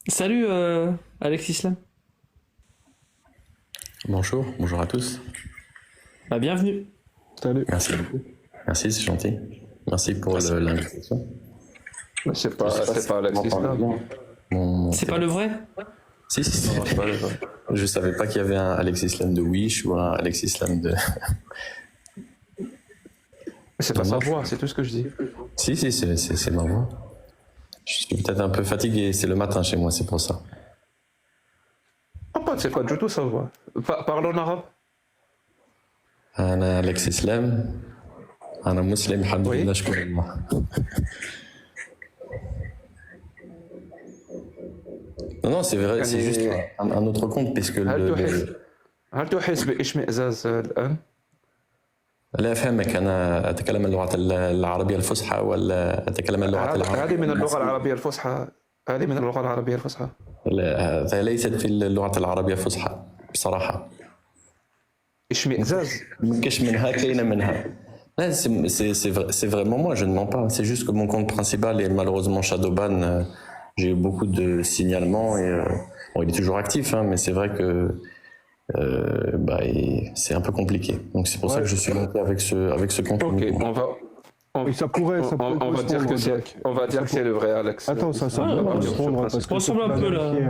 Salut Alex Islam. Bonjour, bonjour à tous. Bah, bienvenue. Salut. Merci beaucoup. Merci, c'est gentil. Merci pour l'invitation. C'est pas Alex Islam. C'est pas le vrai? Si. Non, c'est pas le vrai. Je savais pas qu'il y avait un Alex Islam de Wish ou un Alex Islam de. C'est pas sa voix, c'est tout ce que je dis. Si, c'est ma voix. Je suis peut-être un peu fatigué, c'est le matin chez moi, c'est pour ça. Ah, c'est pas du tout sa voix. Parle en arabe. أنا أليكس إسلام أنا مسلم الحمد Oui. لله أشكر الله. Non, c'est vrai, c'est juste un autre compte, puisque هل تحس باشمئزاز الآن؟ لا أفهمك. أنا أتكلم اللغة العربية الفصحى ولا أتكلم اللغة العربية؟ هذه من اللغة العربية الفصحى. هذه من اللغة العربية الفصحى. لا، هذا ليست في اللغة العربية الفصحى بصراحة. اشمئزاز. كاش منها كاينة منها. Là, c'est vraiment moi, je ne mens pas. C'est juste que mon compte principal est malheureusement Shadowban. J'ai eu beaucoup de signalements et bon, il est toujours actif, hein, mais c'est vrai que c'est un peu compliqué. Donc c'est pour ça que je suis monté avec ce compte. Ok, Oui, ça pourrait on va dire que correspondre, Jack. on va dire que c'est le vrai Alex. Attends, ça Ah, pourrait ouais, correspondre ouais, parce que ressemble tu un vas peu, là. vérifier,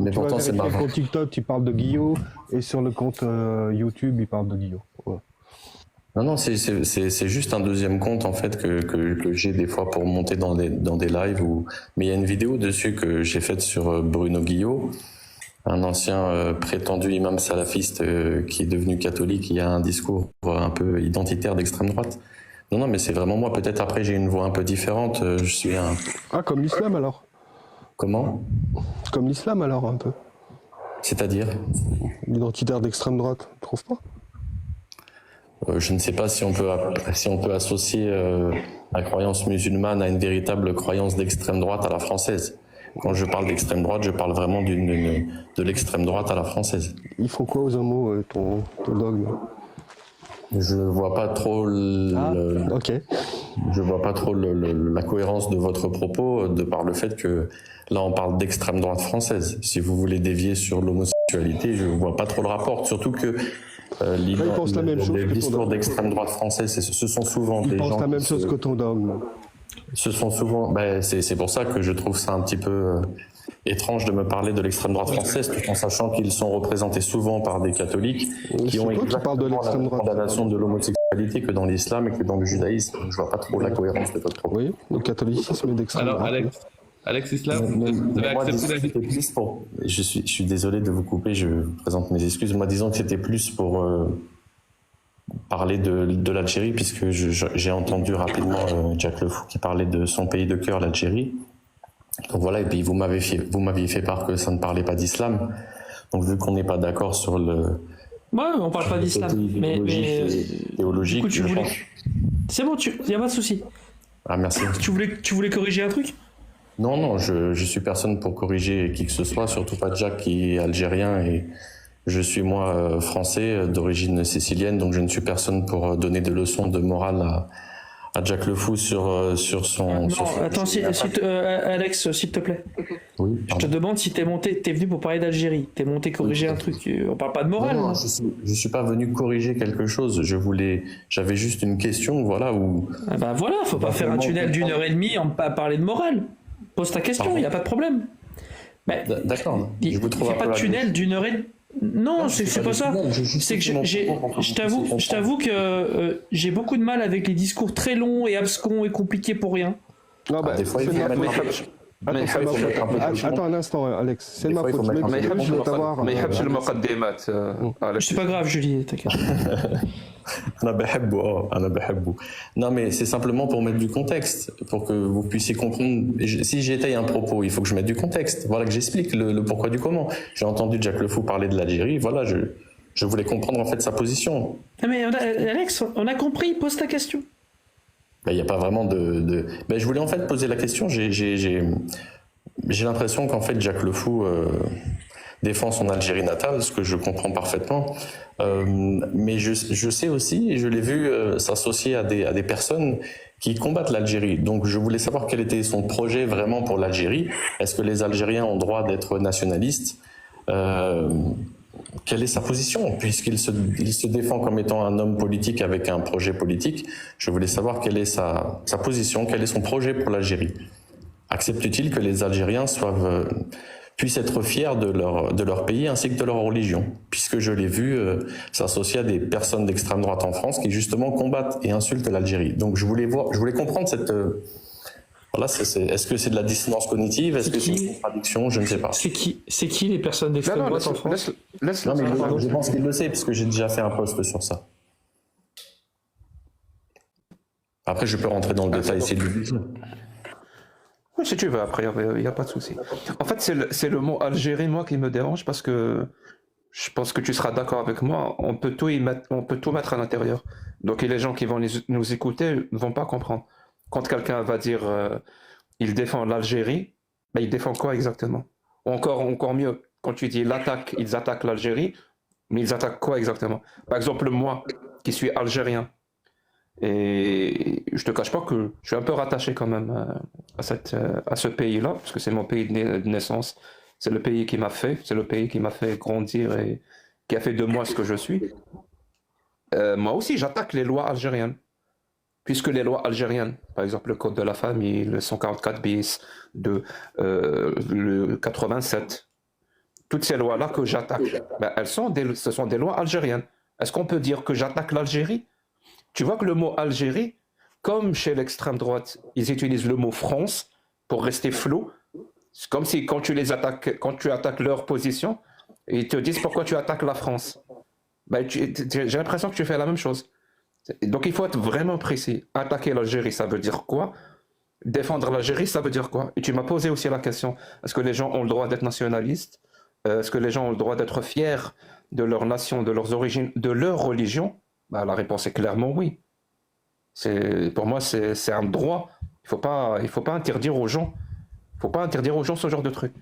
Mais tu vas pourtant c'est vérifier marrant. qu'au TikTok, il parle de Guillaume et sur le compte YouTube, il parle de Guillaume. Voilà. Non, c'est juste un deuxième compte en fait que j'ai des fois pour monter dans des lives. Mais il y a une vidéo dessus que j'ai faite sur Bruno Guillot, un ancien prétendu imam salafiste qui est devenu catholique. Il a un discours un peu identitaire d'extrême droite. Non, mais c'est vraiment moi. Peut-être après j'ai une voix un peu différente. Je suis un... Ah, comme l'islam alors. Comment? Comme l'islam alors, un peu. C'est-à-dire? L'identitaire d'extrême droite, tu trouves pas? Je ne sais pas si on peut associer la croyance musulmane à une véritable croyance d'extrême droite à la française. Quand je parle d'extrême droite, je parle vraiment de l'extrême droite à la française. Il faut quoi aux homos, ton dogme? Je vois pas trop Ok. je vois pas trop la cohérence de votre propos de par le fait que là on parle d'extrême droite française. Si vous voulez dévier sur l'homosexualité, je vois pas trop le rapport. Surtout que Ils pensent la même chose les que ton discours dogme. d'extrême droite française, ce sont souvent Ils des pensent gens la même qui chose que ton dogme. ce sont souvent, c'est pour ça que je trouve ça un petit peu étrange de me parler de l'extrême droite française, tout en sachant qu'ils sont représentés souvent par des catholiques qui C'est ont toi qui parles de exactement la l'extrême droite. condamnation de l'homosexualité que dans l'islam et que dans le judaïsme. Donc, je vois pas trop la cohérence de votre propos. Oui, le catholicisme est d'extrême Alors, droite. Alex Islam, Mais vous avez moi, accepté disons que c'était plus pour. Je suis désolé de vous couper, je vous présente mes excuses. Moi, disons que c'était plus pour parler de l'Algérie, puisque j'ai entendu rapidement Jack Le Fou qui parlait de son pays de cœur, l'Algérie. Donc voilà, et puis vous m'aviez fait part que ça ne parlait pas d'islam. Donc vu qu'on n'est pas d'accord sur le Ouais, on parle pas d'islam. côté Mais théologique, du coup, tu je voulais. pense. C'est bon, y a pas de souci. Ah merci. Tu voulais corriger un truc? Non, je suis personne pour corriger qui que ce soit, surtout pas Jack qui est algérien et je suis moi français d'origine sicilienne, donc je ne suis personne pour donner des leçons de morale à Jack Le Fou sur son. Non, sur son- attends, Alex, s'il te plaît. Oui, Je te demande si t'es venu pour parler d'Algérie. T'es monté corriger un truc. On parle pas de morale. Non, hein. je suis pas venu corriger quelque chose. J'avais juste une question, voilà, où. Ah bah voilà, faut pas faire un tunnel d'une heure et demie en pas parler de morale. Pose ta question, Pardon. y a pas de problème. Mais D'accord. il Je vous trouve n'y a un pas peu de tunnel d'une heure et demie. Non, c'est pas ça. C'est que je t'avoue que j'ai beaucoup de mal avec les discours très longs et abscons et compliqués pour rien. Non, bah, Des fois, il c'est faut de ma mettre faute. un peu- Attends, c'est il ma faut faute. mettre un peu de Attends un instant, Alex. C'est de Des ma fois, il faut faute. mettre un Mais peu de je voulais t'avoir. ما يحبش المقدمات Alex. C'est pas grave, Julie, t'inquiète. أنا بحبه. Non, mais c'est simplement pour mettre du contexte, pour que vous puissiez comprendre. Si j'étaye un propos, il faut que je mette du contexte. Voilà, que j'explique le pourquoi du comment. J'ai entendu Jack Le Fou parler de l'Algérie. Voilà, je voulais comprendre en fait sa position. Ah mais Alex, on a compris, pose ta question. Il n'y a pas vraiment de... Ben, je voulais en fait poser la question. J'ai l'impression qu'en fait Jack Le Fou défend son Algérie natale, ce que je comprends parfaitement. Mais je sais aussi, et je l'ai vu s'associer à des personnes qui combattent l'Algérie. Donc je voulais savoir quel était son projet vraiment pour l'Algérie. Est-ce que les Algériens ont droit d'être nationalistes? Quelle est sa position? Puisqu'il se défend comme étant un homme politique avec un projet politique, je voulais savoir quelle est sa position, quel est son projet pour l'Algérie. Accepte-t-il que les Algériens puissent être fiers de leur pays ainsi que de leur religion? Puisque je l'ai vu s'associer à des personnes d'extrême droite en France qui justement combattent et insultent l'Algérie. Donc je voulais comprendre cette... Voilà, est-ce que c'est de la dissonance cognitive? Est-ce que c'est une contradiction? Je ne sais pas. C'est qui les personnes d'extrême droite en France? Non, mais je pense qu'il le sait, parce que j'ai déjà fait un post sur ça. Après, je peux rentrer dans le détail si tu veux. Oui, si tu veux, après, il n'y a pas de souci. En fait, c'est le mot Algérie, moi, qui me dérange, parce que je pense que tu seras d'accord avec moi, on peut tout mettre à l'intérieur. Donc, et les gens qui vont nous écouter ne vont pas comprendre. Quand quelqu'un va dire il défend l'Algérie, ben, il défend quoi exactement? Ou encore mieux, quand tu dis ils attaquent l'Algérie, mais ils attaquent quoi exactement? Par exemple, moi, qui suis algérien, et je te cache pas que je suis un peu rattaché quand même à ce pays-là, parce que c'est mon pays de naissance, c'est le pays qui m'a fait, c'est le pays qui m'a fait grandir et qui a fait de moi ce que je suis. Moi aussi, j'attaque les lois algériennes. Puisque les lois algériennes, par exemple le Code de la famille, le 144 bis, le 87, toutes ces lois-là que j'attaque, ben, ce sont des lois algériennes. Est-ce qu'on peut dire que j'attaque l'Algérie? Tu vois que le mot Algérie, comme chez l'extrême droite, ils utilisent le mot France pour rester flou. C'est comme si quand tu attaques leur position, ils te disent pourquoi tu attaques la France. Ben, j'ai l'impression que tu fais la même chose. Donc il faut être vraiment précis. Attaquer l'Algérie, ça veut dire quoi? Défendre l'Algérie, ça veut dire quoi? Et tu m'as posé aussi la question, est-ce que les gens ont le droit d'être nationalistes? Est-ce que les gens ont le droit d'être fiers de leur nation, de leurs origines, de leur religion? Ben, la réponse est clairement oui. Pour moi, c'est un droit. Il faut pas interdire aux gens. Il faut pas interdire aux gens ce genre de truc.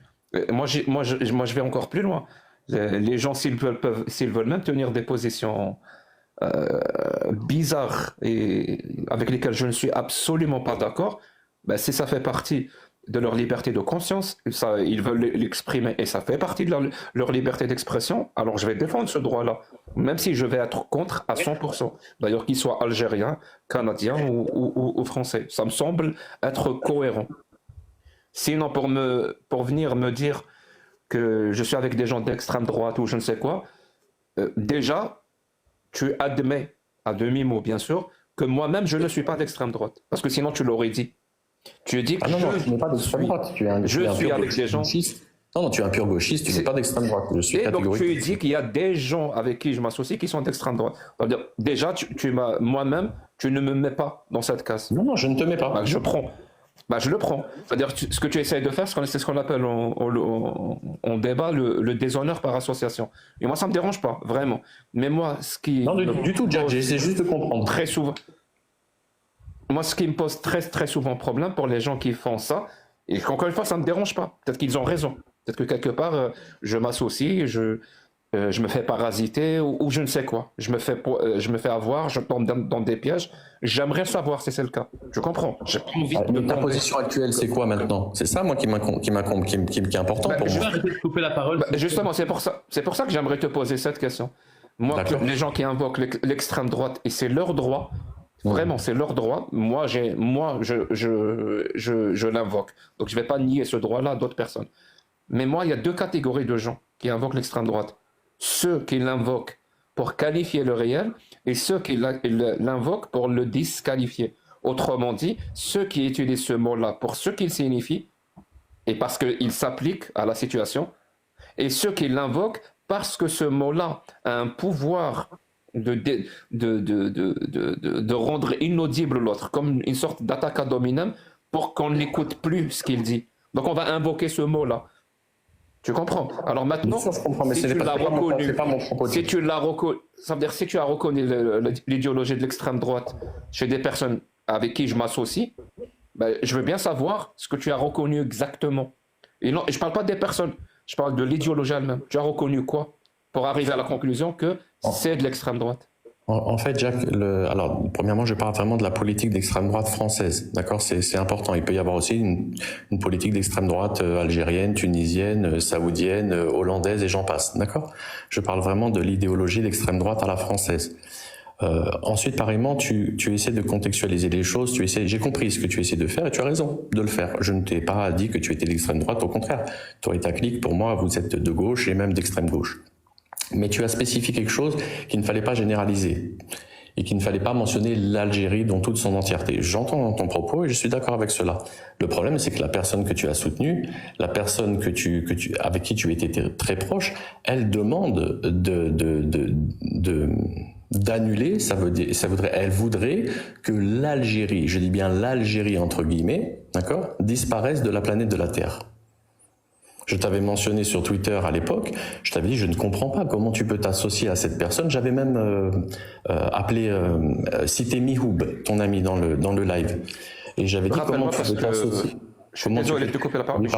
Moi, je vais encore plus loin. Les gens, s'ils veulent même tenir des positions bizarres et avec lesquels je ne suis absolument pas d'accord, ben, si ça fait partie de leur liberté de conscience, ils veulent l'exprimer et ça fait partie de leur liberté d'expression, alors je vais défendre ce droit-là, même si je vais être contre à 100%. D'ailleurs, qu'ils soient algériens, canadiens ou français. Ça me semble être cohérent. Sinon, pour venir me dire que je suis avec des gens d'extrême droite ou je ne sais quoi, déjà, tu admets, à demi-mot bien sûr, que moi-même je ne suis pas d'extrême droite. Parce que sinon tu l'aurais dit. Tu dis que non, tu n'es pas d'extrême droite. Je suis avec des gens. Non, tu es un pur gauchiste, tu n'es pas d'extrême droite. Et donc tu dis qu'il y a des gens avec qui je m'associe qui sont d'extrême droite. Déjà, moi-même, tu ne me mets pas dans cette case. Non, je ne te mets pas. Je le prends. C'est-à-dire ce que tu essayes de faire, c'est ce qu'on appelle en débat le déshonneur par association. Et moi, ça me dérange pas, vraiment. Mais moi, ce qui... Non, du tout, Jack, j'essaie juste de comprendre. Très souvent. Moi, ce qui me pose très, très souvent problème pour les gens qui font ça, et qu'encore une fois, ça ne me dérange pas. Peut-être qu'ils ont raison. Peut-être que quelque part, je m'associe, je me fais parasiter ou je ne sais quoi. Je me fais avoir, je tombe dans des pièges. J'aimerais savoir si c'est le cas. Je comprends. J'ai pas envie de ta position actuelle, c'est quoi maintenant? C'est ça, moi, qui est important pour moi. Je vais arrêter de couper la parole. Justement, c'est pour ça que j'aimerais te poser cette question. Moi, les gens qui invoquent l'extrême droite, et c'est leur droit, vraiment, c'est leur droit. Moi, je l'invoque. Donc, je vais pas nier ce droit-là à d'autres personnes. Mais moi, il y a deux catégories de gens qui invoquent l'extrême droite. Ceux qui l'invoquent pour qualifier le réel et ceux qui l'invoquent pour le disqualifier. Autrement dit, ceux qui utilisent ce mot-là pour ce qu'il signifie et parce qu'il s'applique à la situation, et ceux qui l'invoquent parce que ce mot-là a un pouvoir de rendre inaudible l'autre, comme une sorte d'attaque ad hominem pour qu'on n'écoute plus ce qu'il dit. Donc on va invoquer ce mot-là. Tu comprends? Alors maintenant, sûr, je comprends, mais si tu l'as reconnu, ça veut dire si tu as reconnu l'idéologie de l'extrême droite chez des personnes avec qui je m'associe, ben, je veux bien savoir ce que tu as reconnu exactement. Et non, je ne parle pas des personnes, je parle de l'idéologie elle-même. Tu as reconnu quoi pour arriver à la conclusion que c'est de l'extrême droite? En fait, Jack, alors, premièrement, je parle vraiment de la politique d'extrême droite française. D'accord? C'est important. Il peut y avoir aussi une politique d'extrême droite algérienne, tunisienne, saoudienne, hollandaise et j'en passe. D'accord? Je parle vraiment de l'idéologie d'extrême droite à la française. Ensuite, pareillement, tu essaies de contextualiser les choses. J'ai compris ce que tu essaies de faire et tu as raison de le faire. Je ne t'ai pas dit que tu étais d'extrême droite. Au contraire, toi et ta clique, pour moi, vous êtes de gauche et même d'extrême gauche. Mais tu as spécifié quelque chose qu'il ne fallait pas généraliser et qu'il ne fallait pas mentionner l'Algérie dans toute son entièreté. J'entends ton propos et je suis d'accord avec cela. Le problème, c'est que la personne que tu as soutenue, la personne avec qui tu étais très proche, elle demande d'annuler, elle voudrait que l'Algérie, je dis bien l'Algérie entre guillemets, d'accord, disparaisse de la planète de la Terre. Je t'avais mentionné sur Twitter à l'époque, je t'avais dit je ne comprends pas comment tu peux t'associer à cette personne. J'avais même cité Mihoub, ton ami dans le live, et j'avais dit comment tu peux t'associer. Je suis désolé de te couper la parole.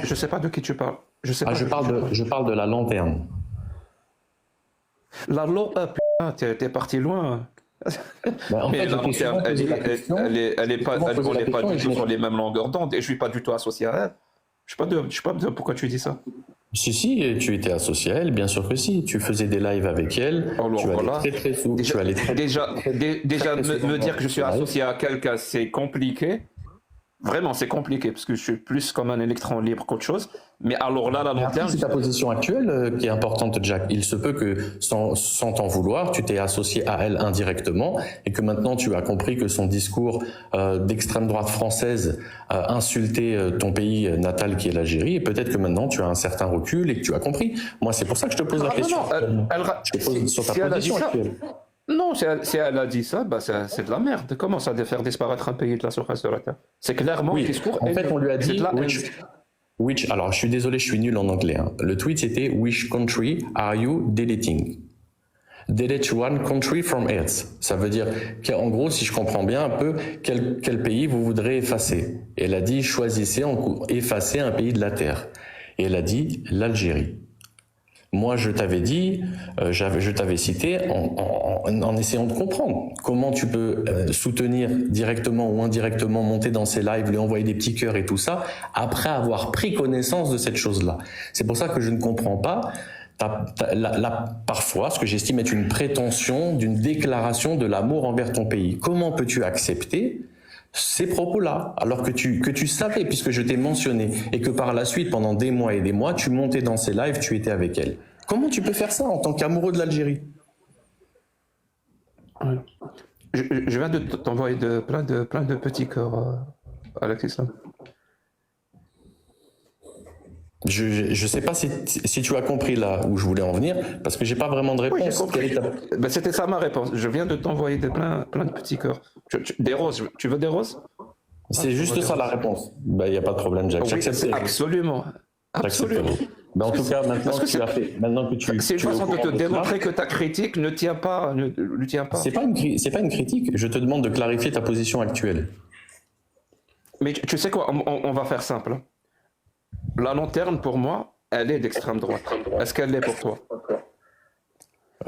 Je sais pas de qui tu parles. Je parle de la lanterne. T'es parti loin. En fait, la lanterne, elle n'est pas du tout sur les mêmes longueurs d'onde et je suis pas du tout associé à elle. Je sais pas pourquoi tu dis ça. Si, tu étais associé à elle, bien sûr que si. Tu faisais des lives avec elle. Alors, tu allais très souvent. Déjà, me dire que je suis associé à quelqu'un, c'est compliqué. Vraiment, c'est compliqué parce que je suis plus comme un électron libre qu'autre chose. Mais alors là, la lanterne. C'est ta position actuelle qui est importante, Jack. Il se peut que, sans t'en vouloir, tu t'es associé à elle indirectement et que maintenant tu as compris que son discours d'extrême droite française insultait ton pays natal qui est l'Algérie et peut-être que maintenant tu as un certain recul et que tu as compris. Moi, c'est pour ça que je te pose la question. Je te pose sur ta position actuelle. Non, si elle a dit ça, bah c'est de la merde. Comment ça de faire disparaître un pays de la surface de la Terre? C'est clairement oui. un discours. En fait, on lui a dit alors je suis désolé, je suis nul en anglais. Hein. Le tweet c'était Which country are you deleting? Delete one country from Earth. Ça veut dire qu'en gros, si je comprends bien un peu, quel pays vous voudrez effacer? Et elle a dit choisissez, effacer un pays de la Terre. Et elle a dit l'Algérie. Moi, je t'avais dit, je t'avais cité en essayant de comprendre comment tu peux soutenir directement ou indirectement, monter dans ces lives, lui envoyer des petits cœurs et tout ça, après avoir pris connaissance de cette chose-là. C'est pour ça que je ne comprends pas parfois ce que j'estime être une prétention d'une déclaration de l'amour envers ton pays. Comment peux-tu accepter ces propos-là, alors que tu savais, puisque je t'ai mentionné, et que par la suite, pendant des mois et des mois, tu montais dans ces lives, tu étais avec elle. Comment tu peux faire ça en tant qu'amoureux de l'Algérie? Je viens de t'envoyer plein de petits cœurs, Alexis. Je sais pas si tu as compris là où je voulais en venir, parce que j'ai pas vraiment de réponse. Oui, j'ai compris. Ben, c'était ça ma réponse. Je viens de t'envoyer plein de petits cœurs. Des roses. Tu veux des roses? C'est juste ça la réponse. Ben, il n'y a pas de problème, Jack. Oui, absolument. Absolument. Ben, en tout cas, maintenant que tu c'est une façon de te démontrer que ta critique ne tient pas. C'est pas une critique. Je te demande de clarifier ta position actuelle. Mais tu sais quoi, on va faire simple. La lanterne, pour moi, elle est d'extrême droite. Est-ce qu'elle l'est pour toi?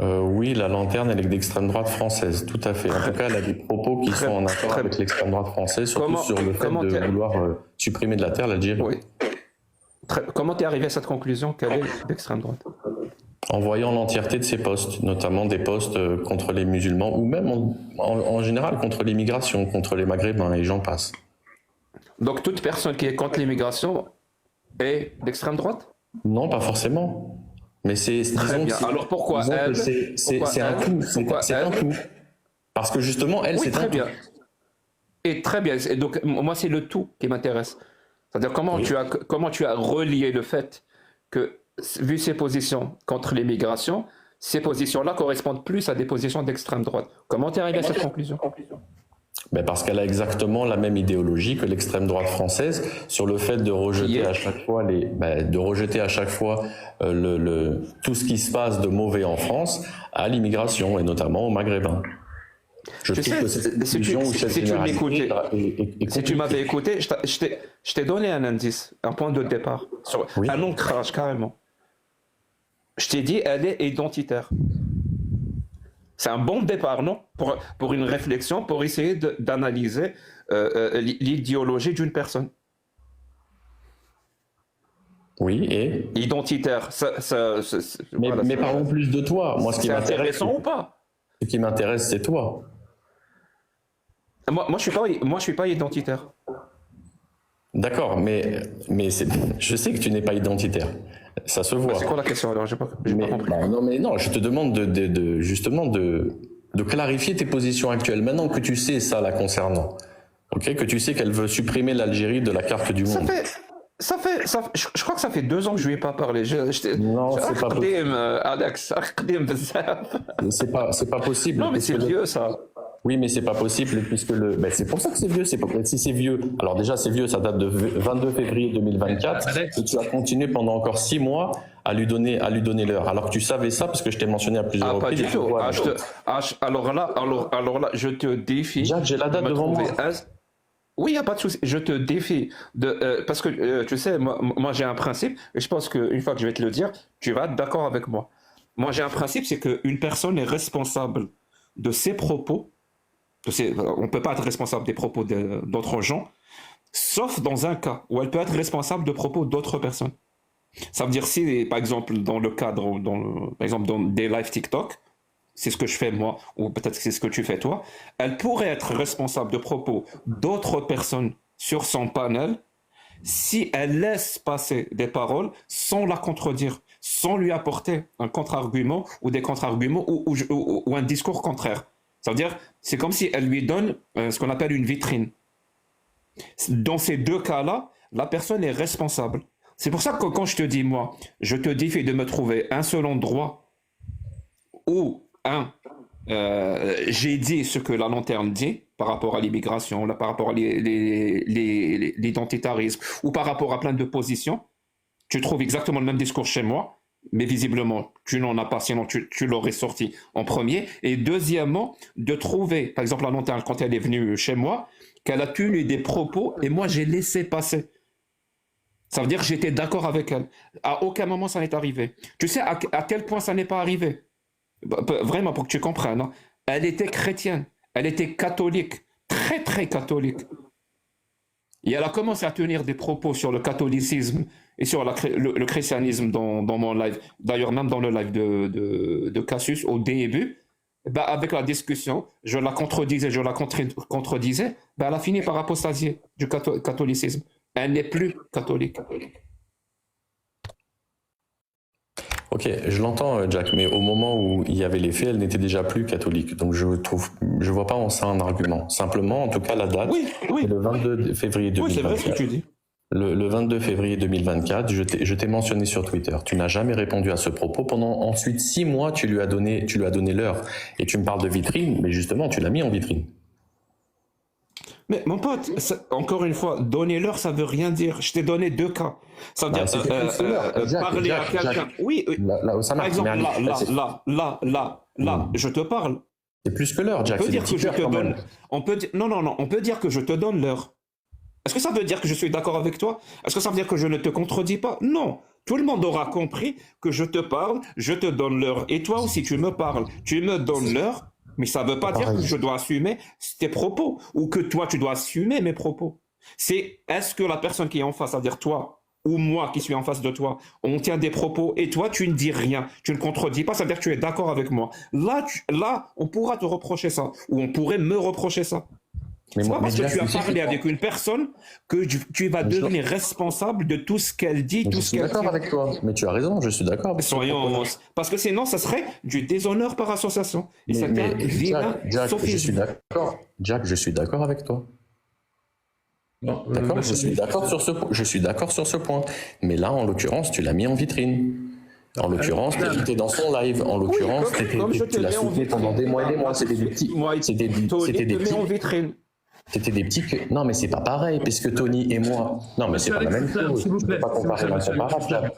Oui, la lanterne, elle est d'extrême droite française, tout à fait. En tout cas, elle a des propos qui sont en accord avec l'extrême droite française, surtout sur le fait de vouloir supprimer de la terre l'Algérie. Oui. Comment t'es arrivé à cette conclusion qu'elle est d'extrême droite? En voyant l'entièreté de ses posts, notamment des posts contre les musulmans, ou même en général contre l'immigration, contre les maghrébins, et j'en passe. Donc toute personne qui est contre l'immigration est d'extrême droite? Non, pas forcément. Mais disons bien. Alors pourquoi elle? C'est un tout. C'est un tout. Parce que justement, elle, oui, c'est très un bien. tout. Et très bien. Et donc moi, c'est le tout qui m'intéresse. C'est-à-dire comment tu as relié le fait que, vu ses positions contre l'immigration, ces positions-là correspondent plus à des positions d'extrême droite. Comment tu es arrivé à cette conclusion? Ben parce qu'elle a exactement la même idéologie que l'extrême droite française sur le fait de rejeter à chaque fois tout ce qui se passe de mauvais en France à l'immigration et notamment aux Maghrébins. Si tu m'avais écouté, je t'ai donné un indice, un point de départ, un ancrage carrément. Je t'ai dit, elle est identitaire. C'est un bon départ, non? Pour une réflexion, pour essayer d'analyser l'idéologie d'une personne. Oui, et Identitaire. mais parlons plus de toi. Moi, ce qui c'est m'intéresse, intéressant ou pas? ce qui m'intéresse, c'est toi. Moi, je suis pas identitaire. D'accord, mais je sais que tu n'es pas identitaire. Ça se voit. C'est quoi la question alors? J'ai pas compris. Mais non, je te demande justement de clarifier tes positions actuelles. Maintenant que tu sais ça la concernant, ok, que tu sais qu'elle veut supprimer l'Algérie de la carte du monde. Je crois que ça fait 2 ans que je lui ai pas parlé. Non, c'est pas possible. Alex, C'est pas possible. non, mais c'est vieux ça. Oui, mais c'est pas possible puisque c'est pour ça que c'est vieux. Si c'est vieux, alors déjà c'est vieux, ça date de 22 février 2024 Alex. et tu as continué pendant encore 6 mois à lui donner l'heure. Alors que tu savais ça parce que je t'ai mentionné à plusieurs Pas reprises. du tout. Alors là, je te défie. Jacques, j'ai la date de me devant moi. trouver Oui, il n'y a pas de souci. Je te défie parce que tu sais, moi j'ai un principe et je pense qu'une fois que je vais te le dire, tu vas être d'accord avec moi. Moi j'ai un principe, c'est qu'une personne est responsable de ses propos. On ne peut pas être responsable des propos d'autres gens, sauf dans un cas où elle peut être responsable de propos d'autres personnes. Ça veut dire si, par exemple, dans le cadre, par exemple, dans des lives TikTok, c'est ce que je fais moi, ou peut-être que c'est ce que tu fais toi, elle pourrait être responsable de propos d'autres personnes sur son panel si elle laisse passer des paroles sans la contredire, sans lui apporter un contre-argument ou des contre-arguments ou un discours contraire. Ça veut dire, c'est comme si elle lui donne ce qu'on appelle une vitrine. Dans ces 2 cas-là, la personne est responsable. C'est pour ça que quand je te dis, moi, je te défie de me trouver un seul endroit où, j'ai dit ce que la lanterne dit par rapport à l'immigration, par rapport à l'identitarisme ou par rapport à plein de positions. Tu trouves exactement le même discours chez moi. Mais visiblement, tu n'en as pas, sinon tu l'aurais sorti en premier. Et deuxièmement, de trouver, par exemple, la lanterne, quand elle est venue chez moi, qu'elle a tenu des propos et moi j'ai laissé passer. Ça veut dire que j'étais d'accord avec elle. À aucun moment ça n'est arrivé. Tu sais à quel point ça n'est pas arrivé? Vraiment, pour que tu comprennes. Hein. Elle était chrétienne, elle était catholique, très très catholique. Et elle a commencé à tenir des propos sur le catholicisme et sur le christianisme dans mon live. D'ailleurs, même dans le live de Cassius, au début, avec la discussion, je la contredisais, elle a fini par apostasier du catholicisme. Elle n'est plus catholique. Ok, je l'entends, Jack, mais au moment où il y avait les faits, elle n'était déjà plus catholique. Donc je vois pas en ça un argument. Simplement, en tout cas, la date, c'est le 22 février 2024. Oui, c'est vrai ce que tu dis. Le 22 février 2024, je t'ai mentionné sur Twitter. Tu n'as jamais répondu à ce propos. Pendant ensuite 6 mois, tu lui as donné l'heure. Et tu me parles de vitrine, mais justement, tu l'as mis en vitrine. Mais mon pote, encore une fois, donner l'heure, ça veut rien dire. Je t'ai donné 2 cas. Ça veut dire parler à quelqu'un. Oui, par exemple, là, je te parle. C'est plus que l'heure, Jack. On peut dire que je te donne. On peut dire que je te donne l'heure. Est-ce que ça veut dire que je suis d'accord avec toi? Est-ce que ça veut dire que je ne te contredis pas? Non. Tout le monde aura compris que je te parle, je te donne l'heure. Et toi aussi, tu me parles, tu me donnes l'heure, mais ça ne veut pas dire que je dois assumer tes propos ou que toi, tu dois assumer mes propos. Est-ce que la personne qui est en face, c'est-à-dire toi ou moi qui suis en face de toi, on tient des propos et toi, tu ne dis rien, tu ne contredis pas, ça veut dire que tu es d'accord avec moi. Là, on pourra te reprocher ça ou on pourrait me reprocher ça. C'est pas parce que tu as parlé avec une personne que tu vas devenir responsable de tout ce qu'elle dit, tout ce qu'elle dit. Je suis d'accord avec toi, mais tu as raison, je suis d'accord avec toi. Parce que sinon, ça serait du déshonneur par association. Et c'est un vilain sophisme. Je suis d'accord. Jack, je suis d'accord avec toi. Non, d'accord, je suis d'accord sur ce point. Mais là, en l'occurrence, tu l'as mis en vitrine. En l'occurrence, tu étais dans son live. En l'occurrence, tu l'as soutenu pendant des mois et des mois. C'était des petits. C'était des petits. En vitrine. C'était des petits. Non, mais c'est pas pareil, puisque Tony et moi. Non, mais c'est pas la même chose. Je ne peux pas comparer l'incomparable.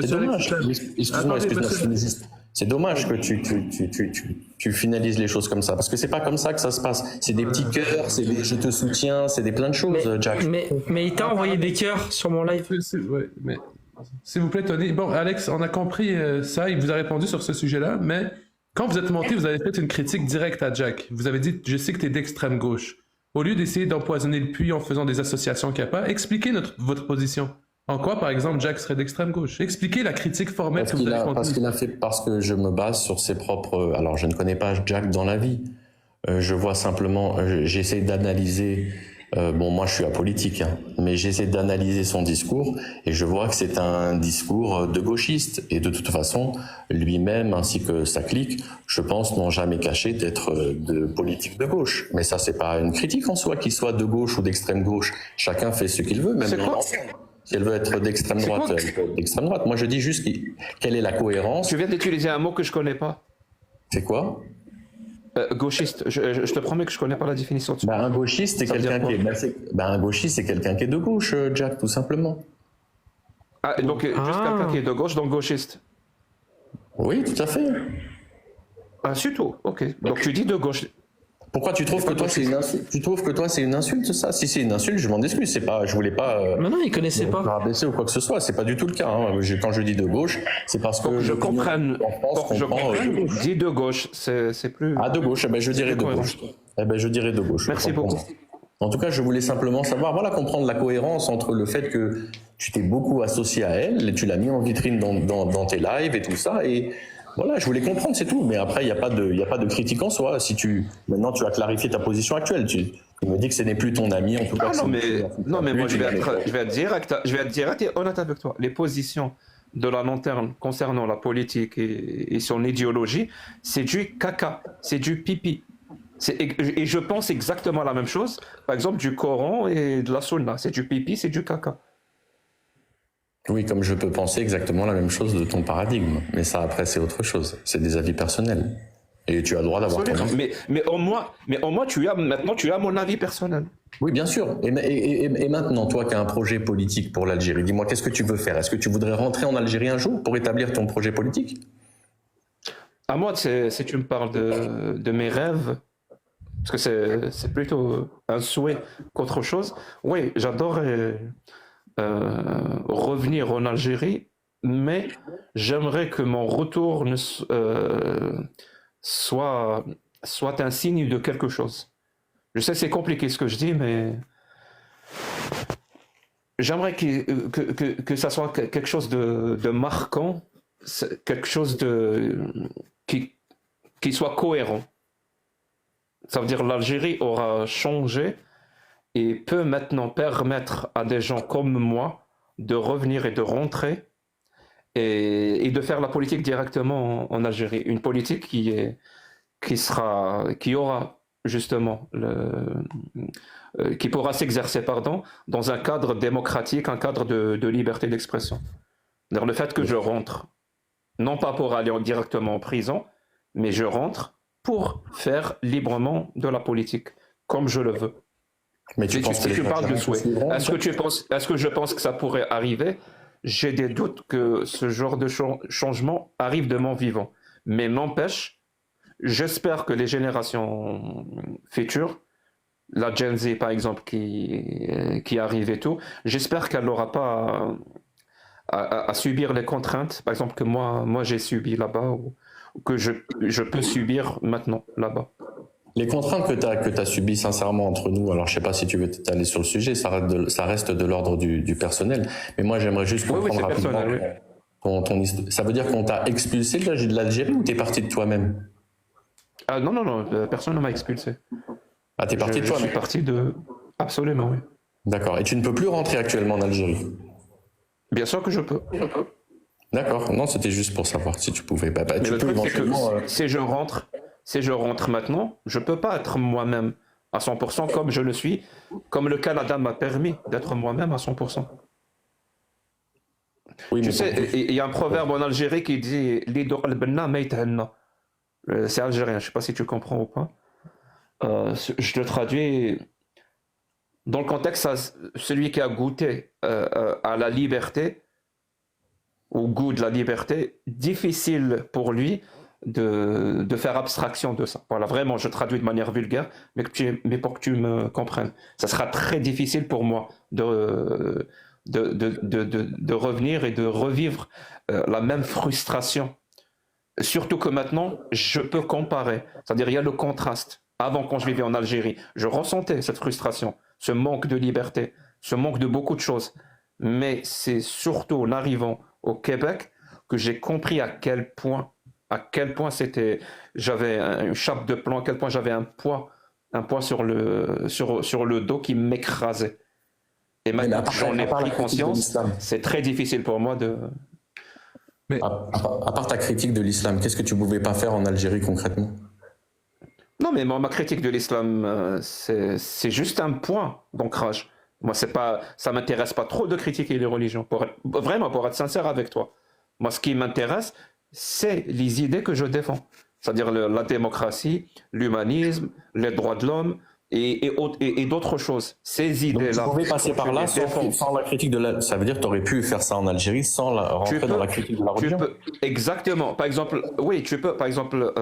C'est dommage. Excuse-moi, je finis juste. C'est dommage que tu finalises les choses comme ça, parce que c'est pas comme ça que ça se passe. C'est des petits cœurs, c'est des je te soutiens, c'est des plein de choses, Jack. Mais il t'a envoyé des cœurs sur mon live. Ouais, mais s'il vous plaît, Tony. Bon, Alex, on a compris ça, il vous a répondu sur ce sujet-là, mais Quand vous êtes monté, vous avez fait une critique directe à Jack. Vous avez dit, je sais que tu es d'extrême gauche. Au lieu d'essayer d'empoisonner le puits en faisant des associations CAPA, expliquez votre position. En quoi, par exemple, Jack serait d'extrême gauche? Expliquez la critique formelle que vous avez contenue. Parce que je me base sur ses propres... Alors, je ne connais pas Jack dans la vie. Je vois simplement... j'essaie d'analyser... bon, moi, je suis apolitique, hein, mais j'essaie d'analyser son discours et je vois que c'est un discours de gauchiste. Et de toute façon, lui-même ainsi que sa clique, je pense, n'ont jamais caché d'être de politique de gauche. Mais ça, c'est pas une critique en soi, qu'il soit de gauche ou d'extrême gauche. Chacun fait ce qu'il veut, même dans l'ensemble. Si elle veut être d'extrême droite, elle peut être d'extrême droite. Moi, je dis juste quelle est la cohérence. Tu viens d'utiliser un mot que je connais pas. C'est quoi? Gauchiste. Je te promets que je connais pas la définition de ça. Un gauchiste, c'est quelqu'un qui est... un gauchiste, c'est quelqu'un qui est de gauche, Jack, tout simplement. Ah, donc juste quelqu'un qui est de gauche, donc gauchiste. Oui, tout à fait. Ah, c'est tout. Ok. Donc tu dis de gauche. Pourquoi tu trouves que toi c'est une insulte? Tu trouves que toi c'est une insulte, ça? Si c'est une insulte, je m'en excuse. C'est pas, je voulais pas. Mais non, il connaissait pas. Rabaisser ou quoi que ce soit. C'est pas du tout le cas. Hein. Quand je dis de gauche, c'est parce que je comprenne. Je comprenne. Dis de gauche, c'est plus. Ah, de gauche. Eh ben je dirais de gauche. Eh ben je dirais de gauche. Merci beaucoup. En tout cas, je voulais simplement savoir, voilà, comprendre la cohérence entre le fait que tu t'es beaucoup associé à elle, tu l'as mis en vitrine dans tes lives et tout ça, et voilà, je voulais comprendre, c'est tout. Mais après, il n'y a pas de critique en soi. Maintenant, tu as clarifié ta position actuelle. Tu me dis que ce n'est plus ton ami, en tout cas. Non, mais moi, je vais être direct et honnête avec toi. Les positions de la lanterne concernant la politique et son idéologie, c'est du caca, c'est du pipi. Et je pense exactement la même chose, par exemple, du Coran et de la Sunna. C'est du pipi, c'est du caca. Oui, comme je peux penser exactement la même chose de ton paradigme. Mais ça, après, c'est autre chose. C'est des avis personnels. Et tu as le droit d'avoir ton avis. Mais au moins, maintenant, tu as mon avis personnel. Oui, bien sûr. Et maintenant, toi qui as un projet politique pour l'Algérie, dis-moi, qu'est-ce que tu veux faire? Est-ce que tu voudrais rentrer en Algérie un jour pour établir ton projet politique? À moi, si tu me parles de mes rêves, parce que c'est plutôt un souhait qu'autre chose, oui, j'adorerais revenir en Algérie, mais j'aimerais que mon retour soit un signe de quelque chose. Je sais que c'est compliqué ce que je dis, mais j'aimerais que ça soit quelque chose de marquant, quelque chose qui soit cohérent. Ça veut dire que l'Algérie aura changé et peut maintenant permettre à des gens comme moi de revenir et de rentrer et de faire la politique directement en Algérie. Une politique qui aura justement qui pourra s'exercer, dans un cadre démocratique, un cadre de liberté d'expression. Le fait que je rentre, non pas pour aller directement en prison, mais je rentre pour faire librement de la politique, comme je le veux. Mais tu penses si tu parles de souhait, est-ce que je pense que ça pourrait arriver? J'ai des doutes que ce genre de changement arrive de mon vivant. Mais n'empêche, j'espère que les générations futures, la Gen Z par exemple qui arrive et tout, j'espère qu'elle n'aura pas à subir les contraintes, par exemple que moi j'ai subi là-bas, ou que je peux subir maintenant là-bas. Les contraintes que tu as subies sincèrement entre nous, alors je sais pas si tu veux t'aller sur le sujet, ça reste de l'ordre du personnel, mais moi j'aimerais juste comprendre rapidement ton histoire. Ça veut dire qu'on t'a expulsé de l'Algérie ou t'es parti de toi-même? Ah non, personne ne m'a expulsé. Ah, t'es parti de toi-même? Je suis parti de... Absolument, oui. D'accord, et tu ne peux plus rentrer actuellement en Algérie? Bien sûr que je peux. D'accord, non, c'était juste pour savoir si tu pouvais. Mais le truc, c'est que si je rentre maintenant, je ne peux pas être moi-même à 100% comme je le suis, comme le Canada m'a permis d'être moi-même à 100%. Oui, tu sais, il y a un proverbe en Algérie qui dit « c'est algérien, je ne sais pas si tu comprends ou pas. Je le traduis dans le contexte, celui qui a goûté à la liberté, au goût de la liberté, difficile pour lui de faire abstraction de ça. Voilà, vraiment, je traduis de manière vulgaire, mais pour que tu me comprennes. Ça sera très difficile pour moi de revenir et de revivre la même frustration Surtout que maintenant, je peux comparer. C'est-à-dire, il y a le contraste. Avant, quand je vivais en Algérie, je ressentais cette frustration, ce manque de liberté, ce manque de beaucoup de choses. Mais c'est surtout en arrivant au Québec que j'ai compris à quel point c'était, j'avais une chape de plomb, à quel point j'avais un poids sur le dos qui m'écrasait. Et maintenant que j'en ai pris conscience, c'est très difficile pour moi de... Mais À part ta critique de l'islam, qu'est-ce que tu pouvais pas faire en Algérie concrètement? Non, mais ma critique de l'islam, c'est juste un point d'ancrage. Moi, ça m'intéresse pas trop de critiquer les religions. Vraiment, pour être sincère avec toi. Moi, ce qui m'intéresse, c'est les idées que je défends. C'est-à-dire la démocratie, l'humanisme, les droits de l'homme et d'autres choses. Ces Donc tu idées-là. pouvais passer par là je les défends. sans la critique de la... Ça veut dire que tu aurais pu faire ça en Algérie sans rentrer dans la critique de la religion? Exactement. Par exemple, oui, tu peux, par exemple,